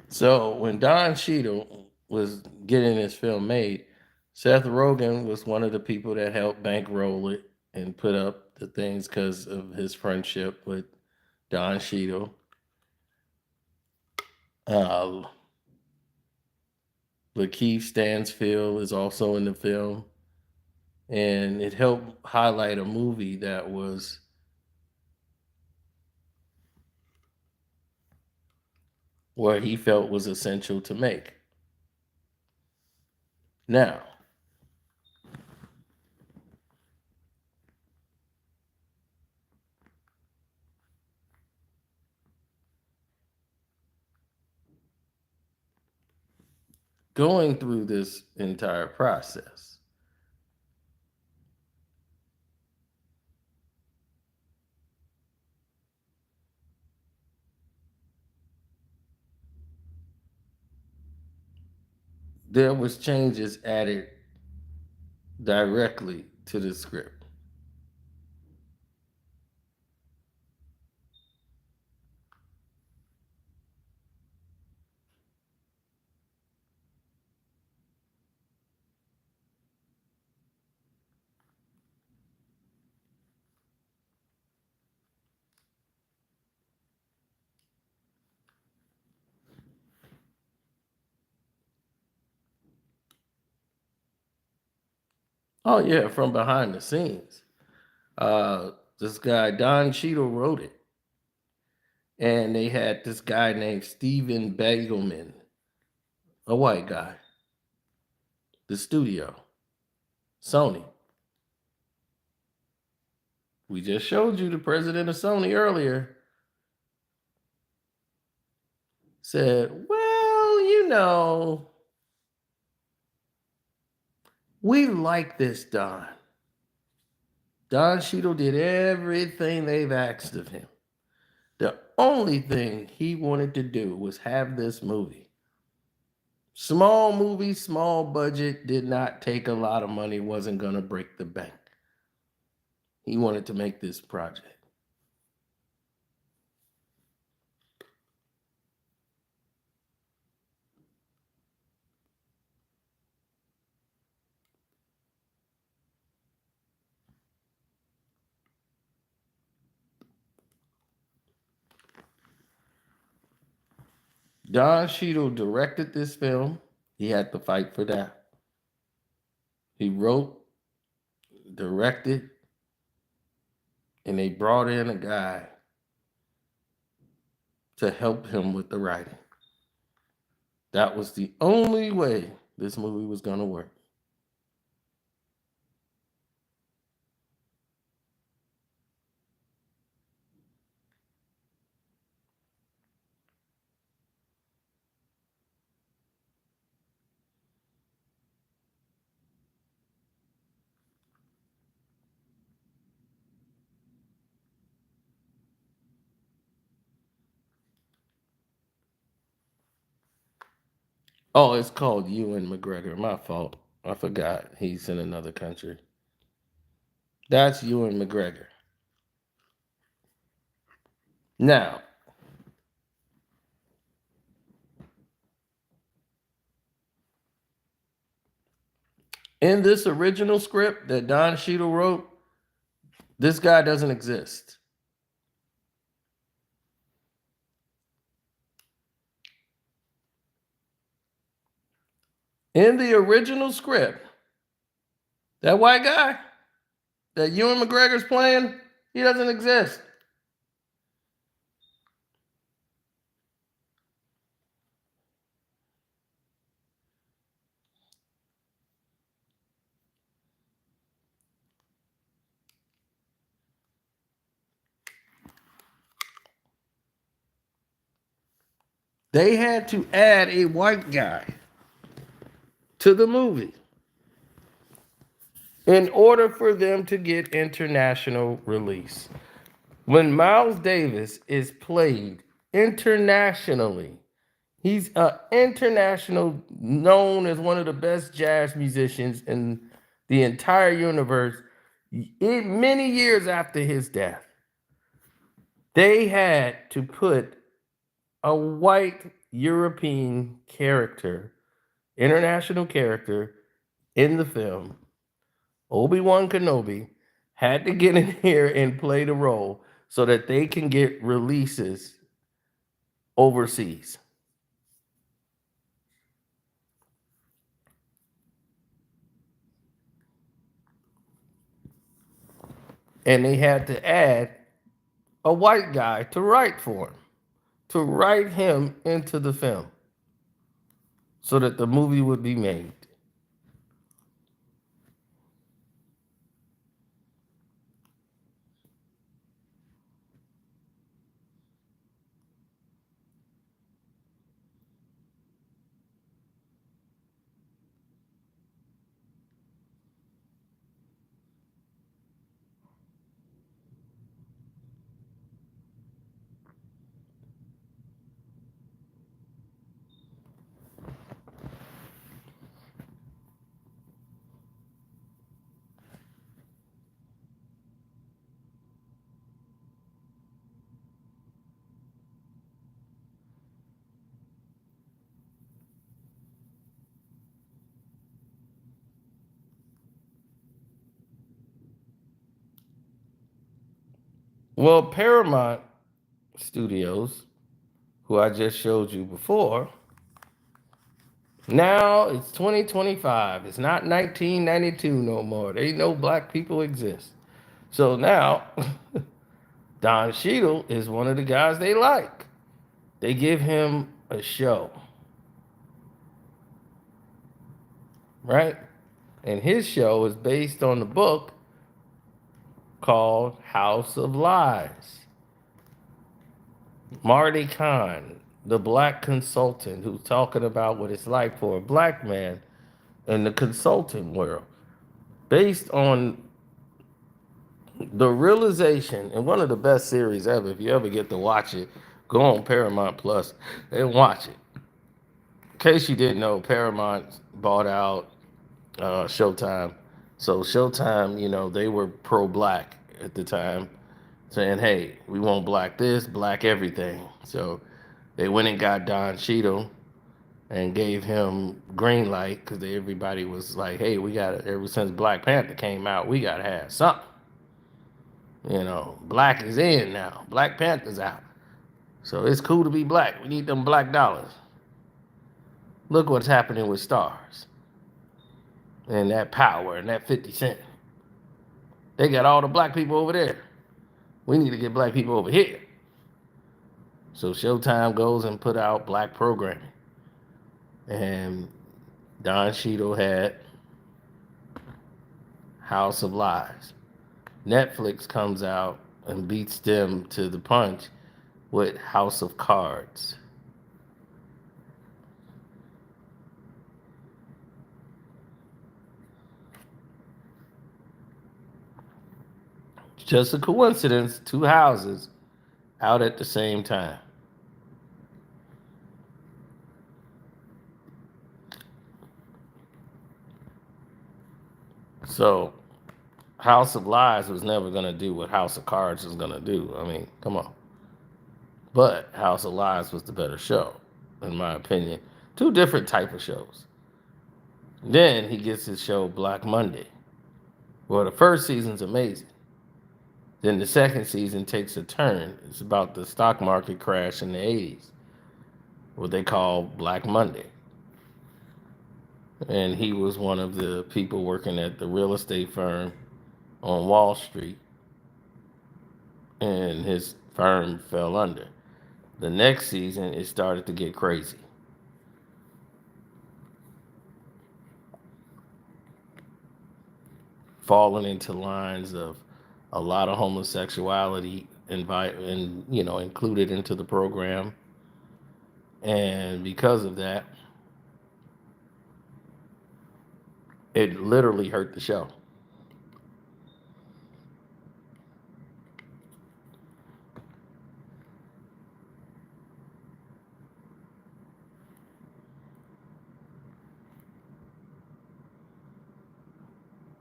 So when Don Cheadle was getting this film made, Seth Rogan was one of the people that helped bankroll it and put up the things because of his friendship with Don Cheadle. Uh, Lakeith Stansfield is also in the film, and it helped highlight a movie that was what he felt was essential to make. Now, going through this entire process, there was changes added directly to the script. Oh yeah, from behind the scenes. This guy Don Cheadle wrote it, and they had this guy named Steven Bagelman, a white guy. The studio, Sony. We just showed you the president of Sony earlier. Said, well, we like this Don. Don Cheadle did everything they've asked of him. The only thing he wanted to do was have this movie. Small movie, small budget, did not take a lot of money, wasn't going to break the bank. He wanted to make this project. Don Cheadle directed this film. He had to fight for that. He wrote, directed, and they brought in a guy to help him with the writing. That was the only way this movie was going to work. Oh, it's called Ewan McGregor. My fault. I forgot. He's in another country. That's Ewan McGregor. Now, In this original script that Don Cheadle wrote, this guy doesn't exist. In the original script, that white guy that Ewan McGregor's playing, he doesn't exist. They had to add a white guy to the movie in order for them to get international release. When Miles Davis is played internationally, he's international, known as one of the best jazz musicians in the entire universe. Many years after his death, they had to put a white European character, international character, in the film. Obi-Wan Kenobi had to get in here and play the role so that they can get releases overseas. And they had to add a white guy to write for him, to write him into the film so that the movie would be made. Well, Paramount Studios, who I just showed you before, now it's 2025. It's not 1992 no more. They know black people exist. So now, Don Cheadle is one of the guys they like. They give him a show, right? And his show is based on the book called House of Lies. Marty Kahn, the black consultant who's talking about what it's like for a black man in the consulting world, based on the realization, and one of the best series ever. If you ever get to watch it, go on Paramount Plus and watch it. In case you didn't know, Paramount bought out Showtime. So Showtime, they were pro-black at the time, saying, hey, we want black this, black everything. So they went and got Don Cheadle and gave him green light because everybody was like, hey, we got it. Ever since Black Panther came out, we got to have something. Black is in now. Black Panther's out. So it's cool to be black. We need them black dollars. Look what's happening with Stars and that Power and that 50 Cent. They got all the black people over there. We need to get black people over here. So Showtime goes and put out black programming. And Don Cheadle had House of Lies. Netflix comes out and beats them to the punch with House of Cards. Just a coincidence, two houses out at the same time. So, House of Lies was never going to do what House of Cards was going to do. I mean, come on. But House of Lies was the better show, in my opinion. Two different type of shows. Then he gets his show Black Monday. Well, the first season's amazing. Then the second season takes a turn. It's about the stock market crash in the 80s, what they call Black Monday. And he was one of the people working at the real estate firm on Wall Street, and his firm fell under. The next season, it started to get crazy. Falling into lines of a lot of homosexuality included into the program. And because of that, it literally hurt the show.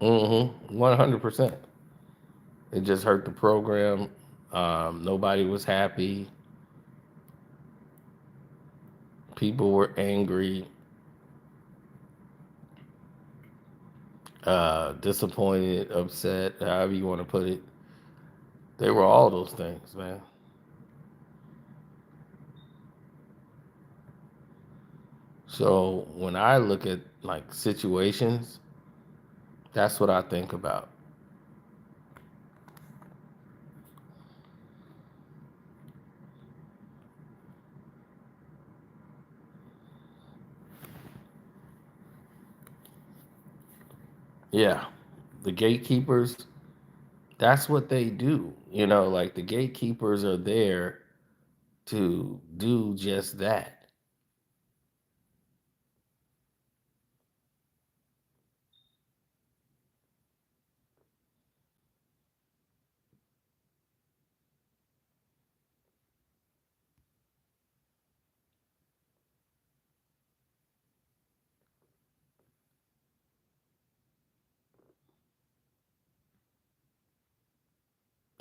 Mm-hmm. 100%. It just hurt the program. Nobody was happy. People were angry, disappointed, upset, however you want to put it. They were all those things, man. So when I look at like situations, that's what I think about. Yeah. The gatekeepers, that's what they do. Like the gatekeepers are there to do just that.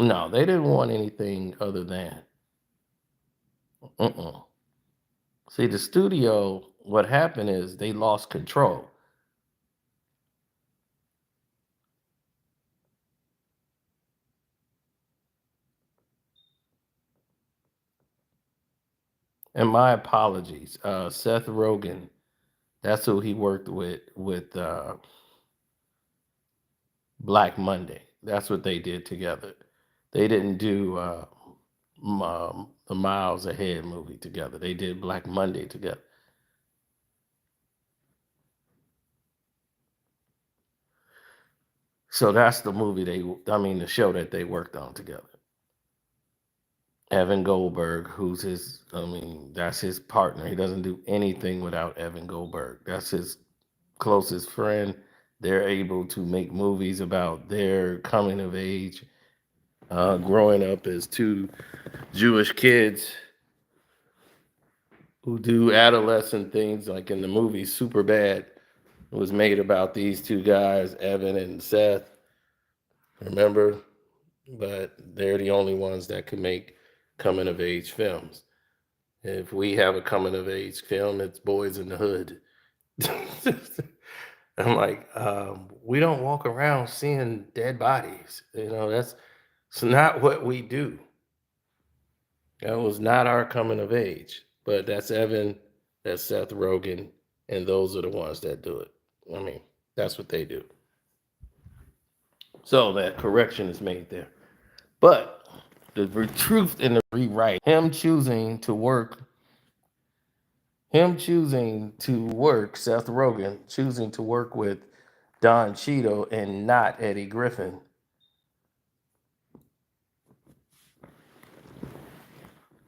No, they didn't want anything other than. Uh-uh. See, the studio, what happened is they lost control. And my apologies. Seth Rogan, that's who he worked with Black Monday. That's what they did together. They didn't do the Miles Ahead movie together. They did Black Monday together. So that's the movie the show that they worked on together. Evan Goldberg, that's his partner. He doesn't do anything without Evan Goldberg. That's his closest friend. They're able to make movies about their coming of age, growing up as two Jewish kids who do adolescent things, like in the movie Super Bad. It was made about these two guys, Evan and Seth. Remember? But they're the only ones that can make coming of age films. If we have a coming of age film, it's Boys in the Hood. I'm like, we don't walk around seeing dead bodies. That's it's not what we do. That was not our coming of age. But that's Evan, that's Seth Rogan, and those are the ones that do it. I mean, that's what they do. So that correction is made there. But the truth in the rewrite, Seth Rogan choosing to work with Don Cheadle and not Eddie Griffin,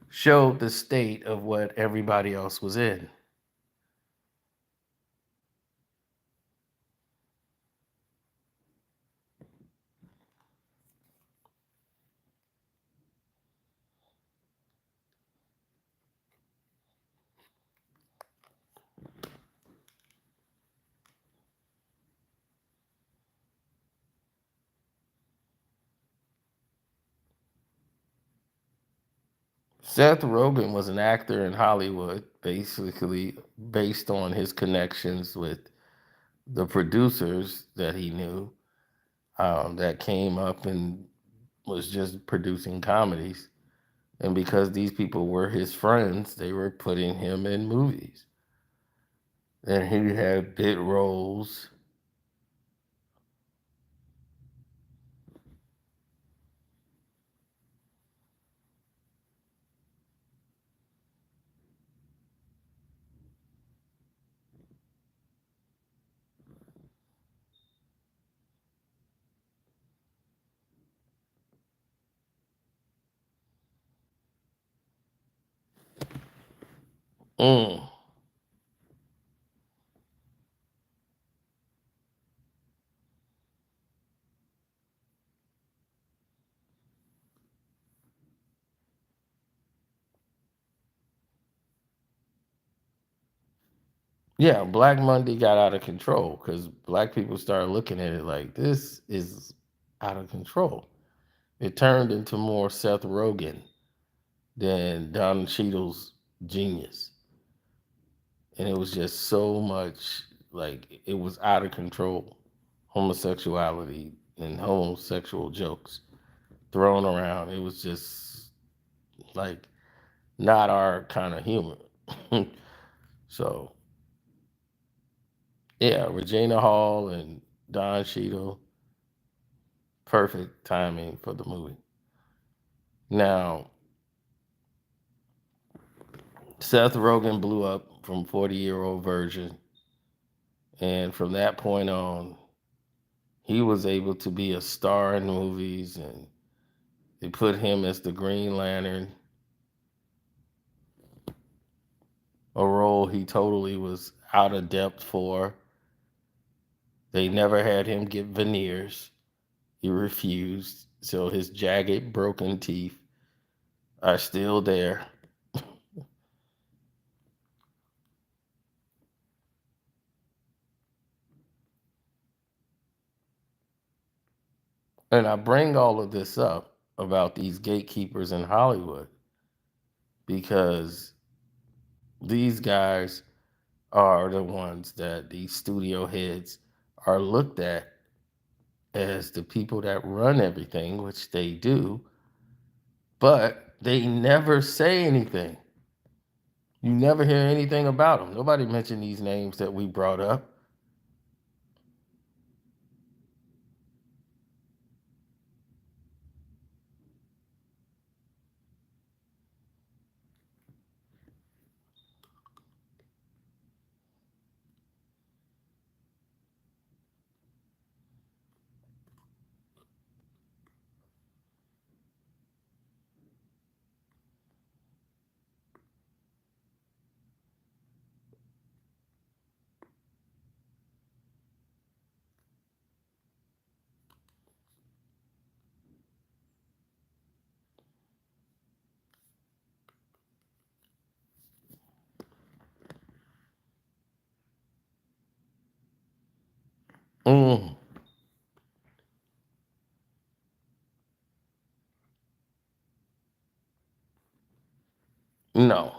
showed the state of what everybody else was in. Seth Rogen was an actor in Hollywood, basically based on his connections with the producers that he knew that came up and was just producing comedies. And because these people were his friends, they were putting him in movies. And he had bit roles. Mm. Yeah, Black Monday got out of control because black people started looking at it like this is out of control. It turned into more Seth Rogan than Don Cheadle's genius. And it was just so much like it was out of control. Homosexuality and homosexual jokes thrown around. It was just like not our kind of humor. So yeah, Regina Hall and Don Cheadle, perfect timing for the movie. Now, Seth Rogen blew up from 40-year-old virgin, and from that point on, he was able to be a star in movies, and they put him as the Green Lantern, a role he totally was out of depth for. They never had him get veneers. He refused, so his jagged, broken teeth are still there. And I bring all of this up about these gatekeepers in Hollywood because these guys are the ones that these studio heads are looked at as the people that run everything, which they do, but they never say anything. You never hear anything about them. Nobody mentioned these names that we brought up. Mm, no.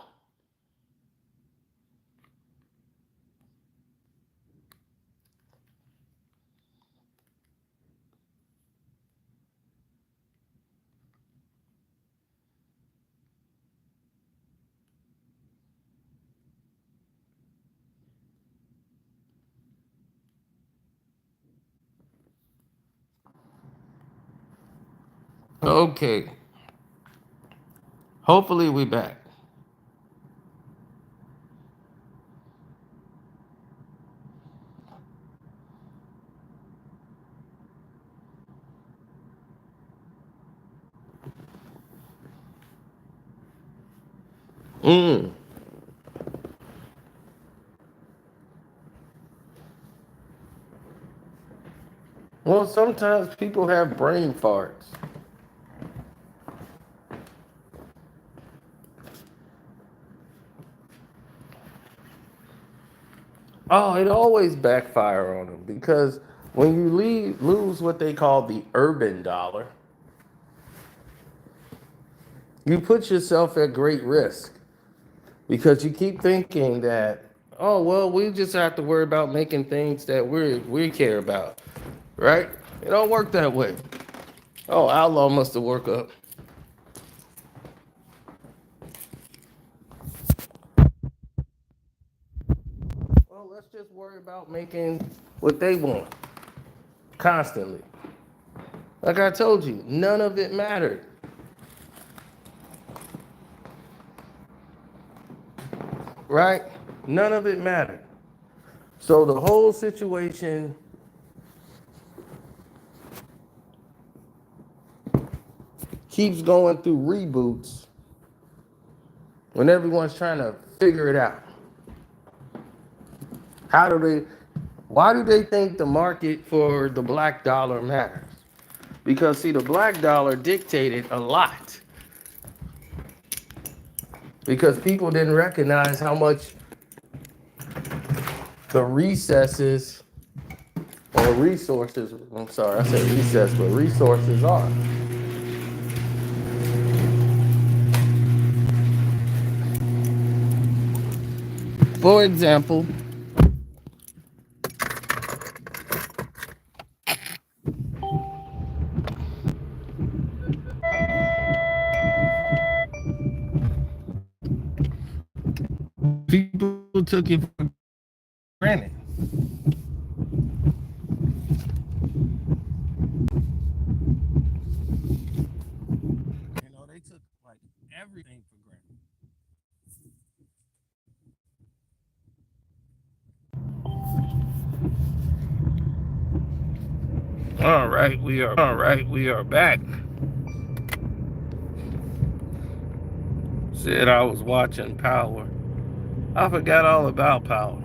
Okay. Hopefully we back. Mm. Well, sometimes people have brain farts. Oh, it always backfire on them because when you lose what they call the urban dollar, you put yourself at great risk because you keep thinking that Oh well, we just have to worry about making things that we care about, right? It don't work that way. Oh, Outlaw must have woke up. Well, let's just worry about making what they want constantly. Like I told you, none of it mattered, right? None of it mattered. So the whole situation keeps going through reboots when everyone's trying to figure it out. How do they, why do they think the market for the black dollar matters? Because see, the black dollar dictated a lot. Because people didn't recognize how much the recesses or resources, I'm sorry, I said recess, but resources are. For example, people took it for granted. You know, they took like everything for granted. All right, we are back. Said I was watching Power. I forgot all about Power.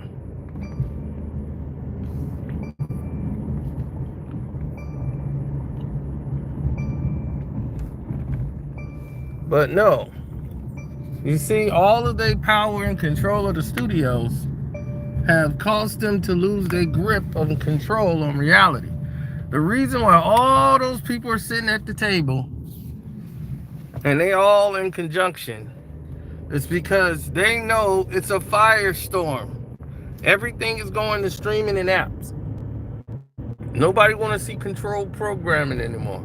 But no, you see, all of their power and control of the studios have caused them to lose their grip and control on reality. The reason why all those people are sitting at the table and they all in conjunction is because they know it's a firestorm. Everything is going to streaming and apps. Nobody want to see controlled programming anymore.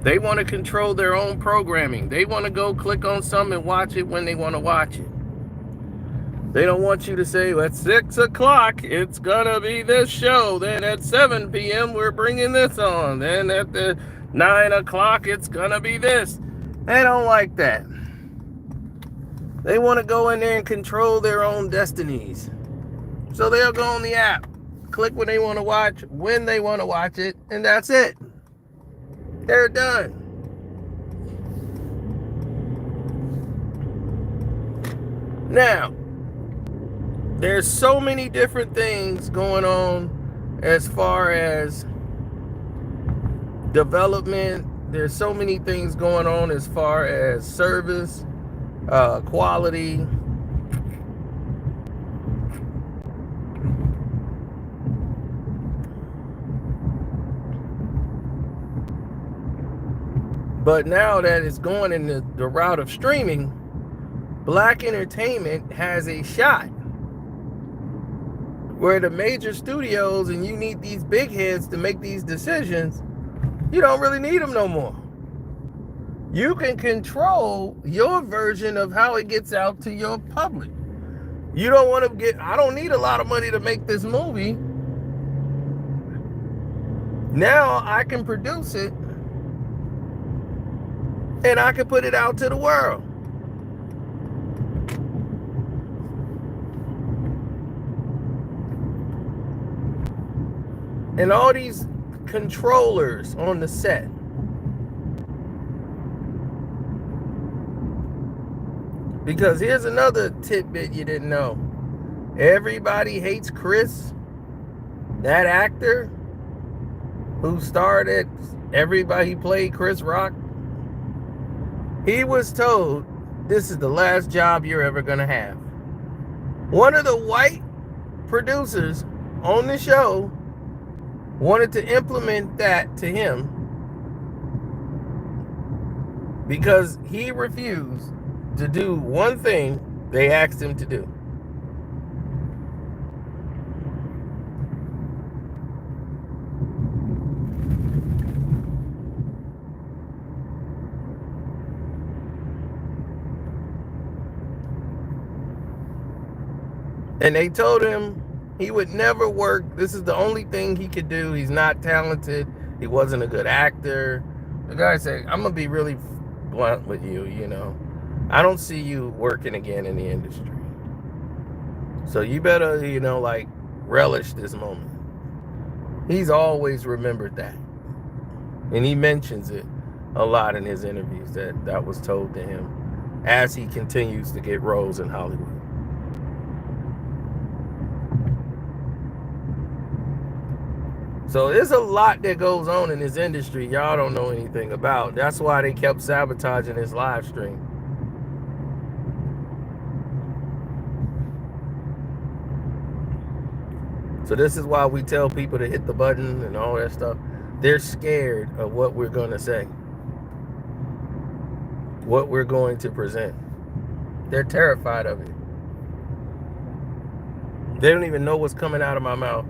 They want to control their own programming. They want to go click on something and watch it when they want to watch it. They don't want you to say, well, at 6 o'clock, it's going to be this show. Then at 7 p.m., we're bringing this on. Then at the 9 o'clock, it's going to be this. They don't like that. They want to go in there and control their own destinies. So they'll go on the app, click what they want to watch, when they want to watch it, and that's it. They're done. Now, there's so many different things going on as far as development. There's so many things going on as far as service, quality. But now that it's going in the route of streaming, black entertainment has a shot. Where the major studios, and you need these big heads to make these decisions, you don't really need them no more. You can control your version of how it gets out to your public. You don't want to get, I don't need a lot of money to make this movie. Now I can produce it and I can put it out to the world. And all these controllers on the set. Because here's another tidbit you didn't know. Everybody hates Chris, that actor who starred at everybody played Chris Rock. He was told, this is the last job you're ever going to have. One of the white producers on the show wanted to implement that to him because he refused to do one thing they asked him to do. And they told him he would never work. This is the only thing he could do. He's not talented. He wasn't a good actor. The guy said, I'm going to be really blunt with you, you know. I don't see you working again in the industry. So you better, you know, like, relish this moment. He's always remembered that. And he mentions it a lot in his interviews that was told to him as he continues to get roles in Hollywood. So there's a lot that goes on in this industry y'all don't know anything about. That's why they kept sabotaging his live stream. So this is why we tell people to hit the button and all that stuff. They're scared of what we're going to say, what we're going to present. They're terrified of it. They don't even know what's coming out of my mouth.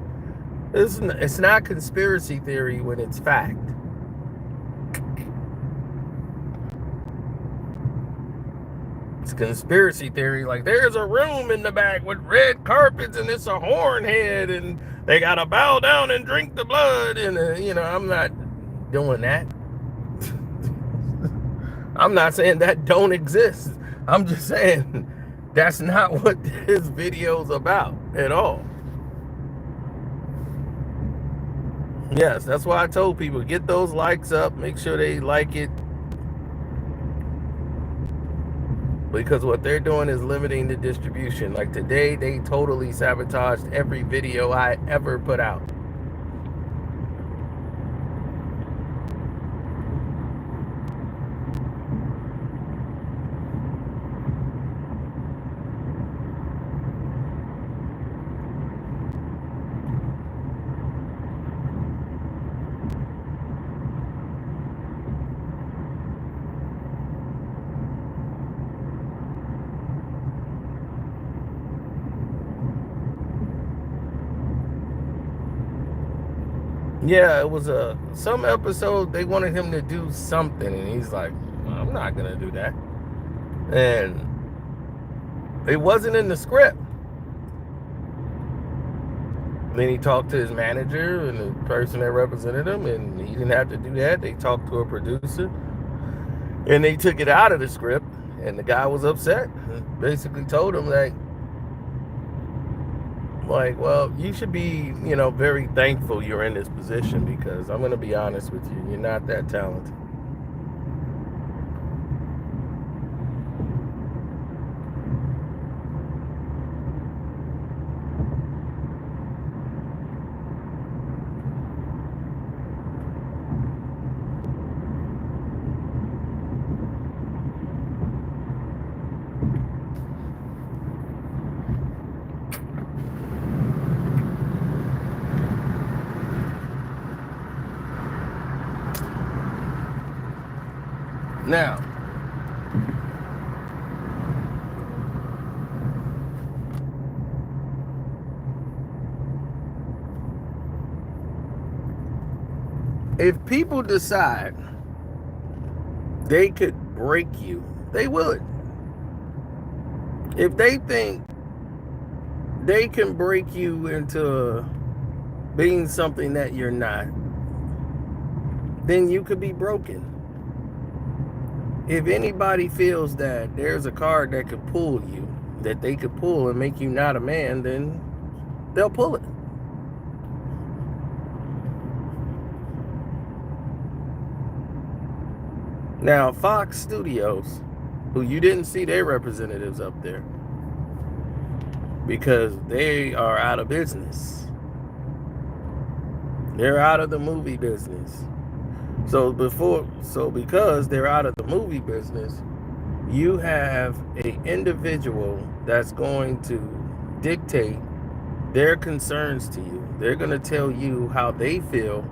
It's not conspiracy theory when it's fact. It's conspiracy theory like there's a room in the back with red carpets and it's a horn head and they gotta bow down and drink the blood and you know, I'm not doing that. I'm not saying that don't exist. I'm just saying that's not what this video's about at all. Yes, that's why I told people, get those likes up, make sure they like it. Because what they're doing is limiting the distribution. Like today, they totally sabotaged every video I ever put out. Yeah, it was some episode they wanted him to do something and he's like, I'm not gonna do that. And it wasn't in the script. Then he talked to his manager and the person that represented him, and he didn't have to do that. They talked to a producer and they took it out of the script, and the guy was upset and basically told him like, well, you should be, you know, very thankful you're in this position, because I'm going to be honest with you, you're not that talented. Now, if people decide they could break you, they would. If they think they can break you into being something that you're not, then you could be broken. If anybody feels that there's a card that could pull you, that they could pull and make you not a man, then they'll pull it. Now, Fox Studios, who you didn't see their representatives up there, because they are out of business. They're out of the movie business. So because they're out of the movie business, you have an individual that's going to dictate their concerns to you. They're going to tell you how they feel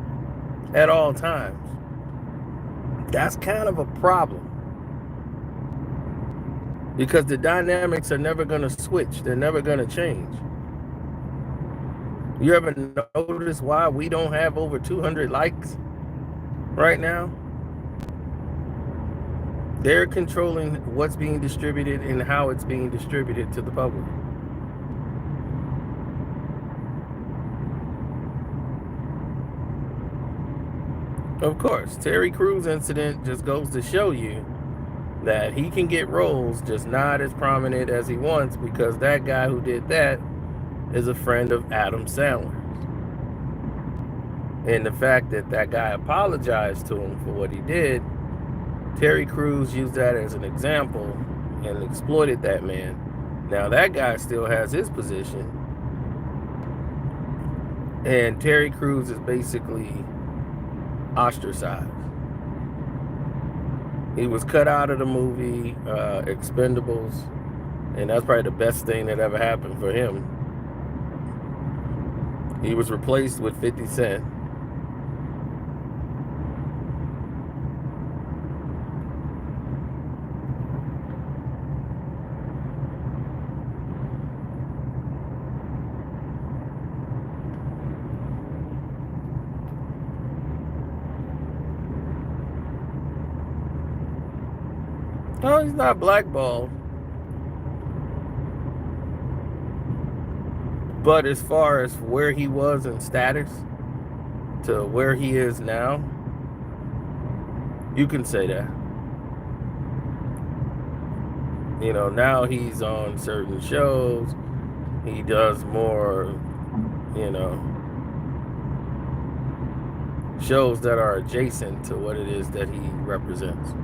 at all times. That's kind of a problem, because the dynamics are never going to switch. They're never going to change. You ever notice why we don't have over 200 likes right now? They're controlling what's being distributed and how it's being distributed to the public. Of course, Terry Crews incident just goes to show you that he can get roles, just not as prominent as he wants, because that guy who did that is a friend of Adam Sandler's. And the fact that that guy apologized to him for what he did, Terry Crews used that as an example and exploited that man. Now that guy still has his position, and Terry Crews is basically ostracized. He was cut out of the movie Expendables, and that's probably the best thing that ever happened for him. He was replaced with 50 Cent. No, he's not blackballed. But as far as where he was in status to where he is now, you can say that. You know, now he's on certain shows. He does more, you know, shows that are adjacent to what it is that he represents.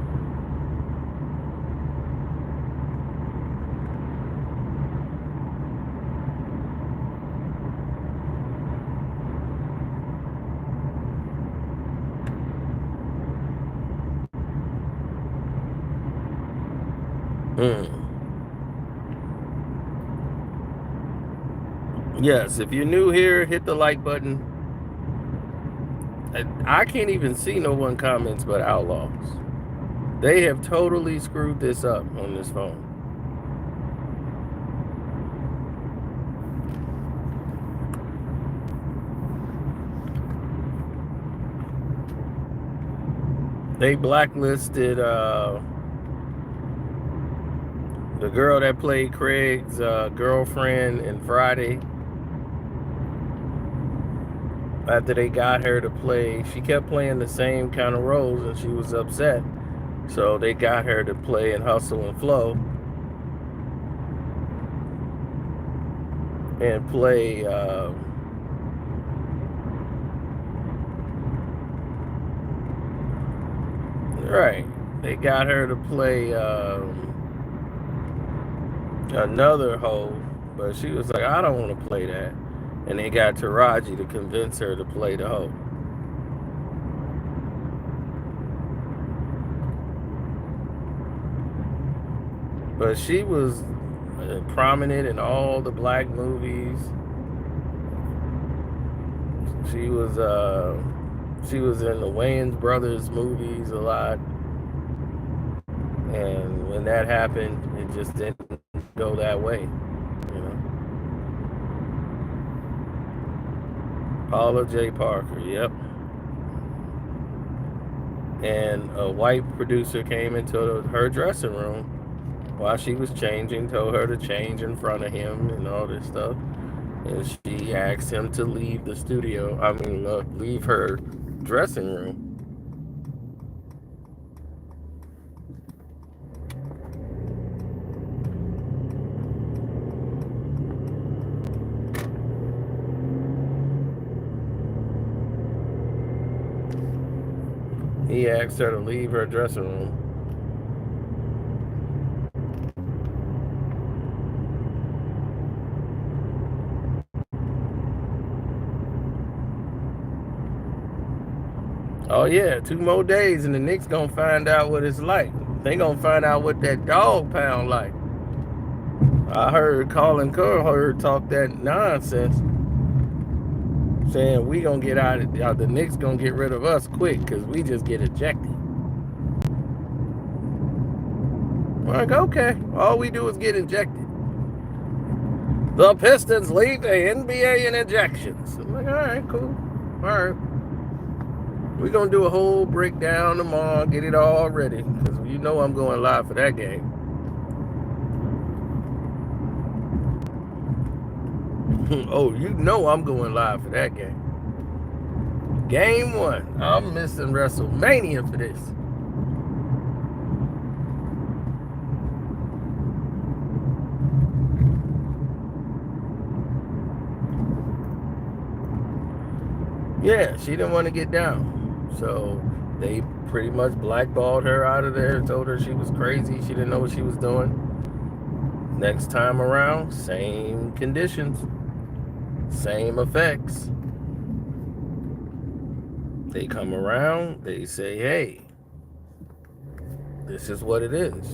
Yes, if you're new here, hit the like button. I can't even see no one comments but Outlaws. They have totally screwed this up on this phone. They blacklisted the girl that played Craig's girlfriend in Friday. After they got her to play, she kept playing the same kind of roles and she was upset. So they got her to play in Hustle and Flow and play right. They got her to play another hoe, but she was like, I don't want to play that. And they got Taraji to convince her to play the hoe. But she was prominent in all the black movies. She was in the Wayans Brothers movies a lot. And when that happened, it just didn't go that way, you know. Paula J. Parker, yep. And a white producer came into her dressing room while she was changing, told her to change in front of him and all this stuff. And she asked him to leave the studio, leave her dressing room. He asked her to leave her dressing room. Oh yeah, 2 more days and the Knicks gonna find out what it's like. They gonna find out what that dog pound like. I heard Colin Cowherd talk that nonsense, saying we gonna get out of the Knicks gonna get rid of us quick because we just get ejected. I'm like, okay, all we do is get ejected. The Pistons lead the NBA in ejections. I'm like, all right, cool, all right. We're going to do a whole breakdown tomorrow, get it all ready, because you know I'm going live for that game. Oh, you know I'm going live for that game. Game 1. I'm missing WrestleMania for this. Yeah, she didn't want to get down. So they pretty much blackballed her out of there, told her she was crazy, she didn't know what she was doing. Next time around, same conditions, same effects. They come around, they say, hey, this is what it is.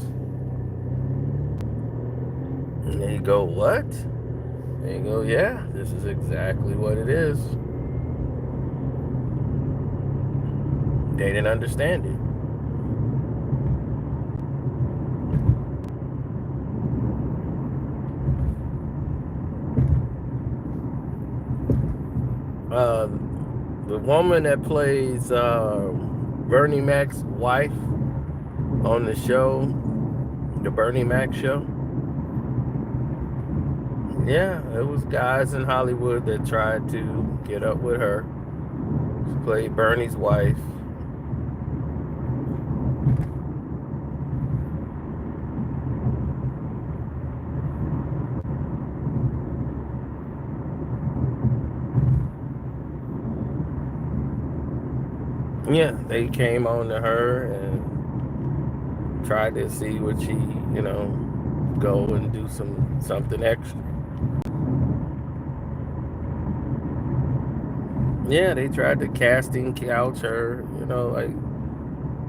And they go, what? They go, yeah, this is exactly what it is. They didn't understand it. The woman that plays Bernie Mac's wife on the show, the Bernie Mac show. Yeah, it was guys in Hollywood that tried to get up with her. She played Bernie's wife. Yeah, they came on to her and tried to see would she, go and do something extra. Yeah, they tried to casting couch her, like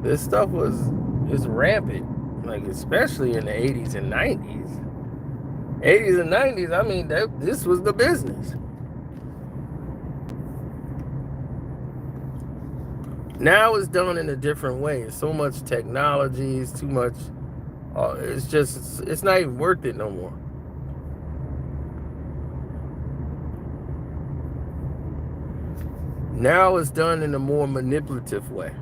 this stuff is rampant, like especially in the 80s and 90s. 80s and 90s, I mean, this was the business. Now it's done in a different way. It's so much technology, it's too much, it's not even worth it no more. Now it's done in a more manipulative way.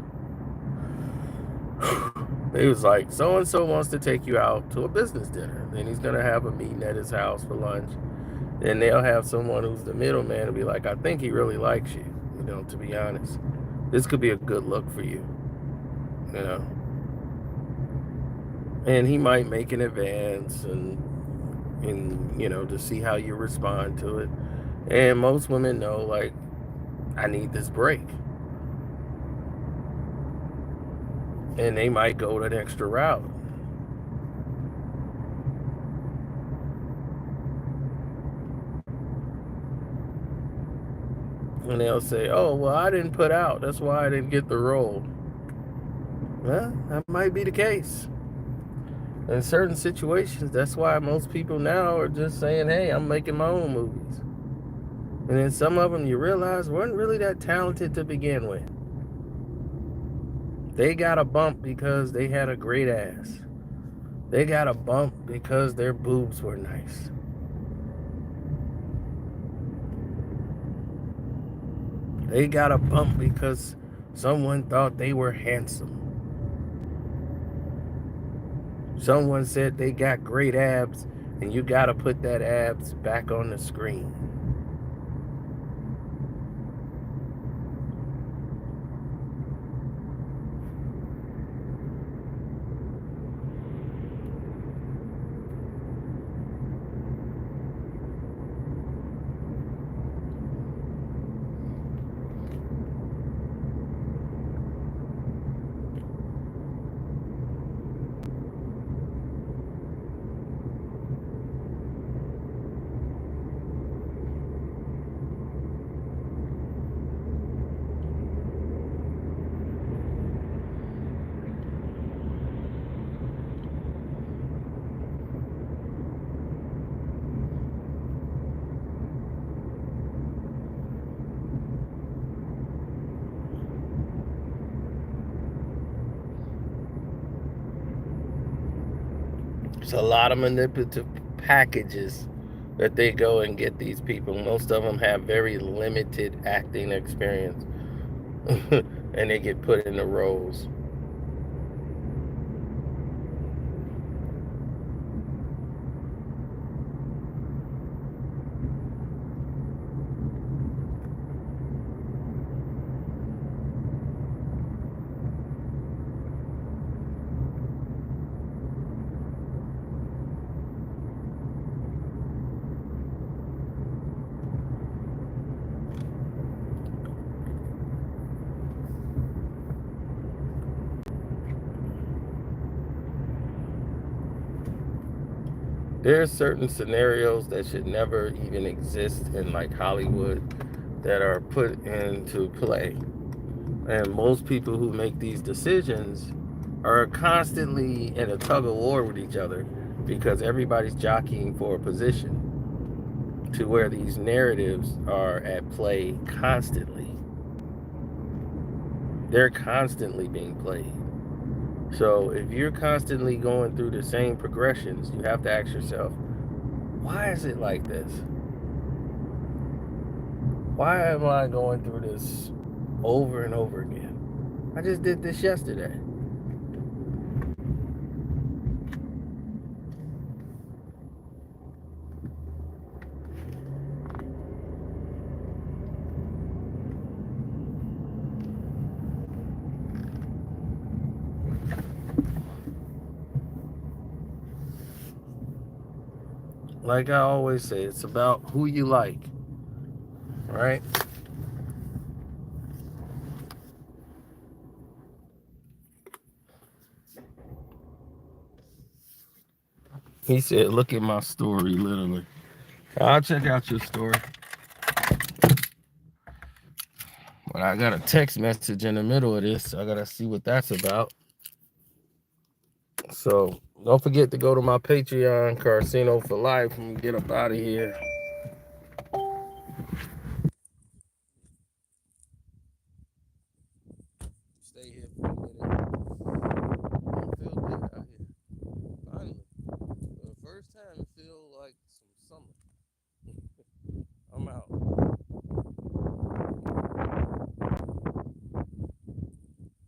It was like, so-and-so wants to take you out to a business dinner. Then he's going to have a meeting at his house for lunch. Then they'll have someone who's the middleman and be like, I think he really likes you, to be honest. This could be a good look for you, And he might make an advance and to see how you respond to it. And most women know, like, I need this break. And they might go that extra route. And they'll say, oh, well, I didn't put out. That's why I didn't get the role. Well, that might be the case. In certain situations, that's why most people now are just saying, hey, I'm making my own movies. And then some of them you realize weren't really that talented to begin with. They got a bump because they had a great ass. They got a bump because their boobs were nice. They got a bump because someone thought they were handsome. Someone said they got great abs, and you got to put that abs back on the screen. It's a lot of manipulative packages that they go and get these people. Most of them have very limited acting experience. And they get put in the roles. There are certain scenarios that should never even exist in like Hollywood that are put into play. And most people who make these decisions are constantly in a tug of war with each other because everybody's jockeying for a position to where these narratives are at play constantly. They're constantly being played. So if you're constantly going through the same progressions, you have to ask yourself, why is it like this? Why am I going through this over and over again? I just did this yesterday. Like I always say, it's about who you like, right? He said, look at my story, literally. I'll check out your story. But I got a text message in the middle of this, so I gotta see what that's about. So don't forget to go to my Patreon, Carcino for Life, and get up out of here. Stay here for a minute. I don't feel good out here. Finally. For the first time, it feels like some summer. I'm out.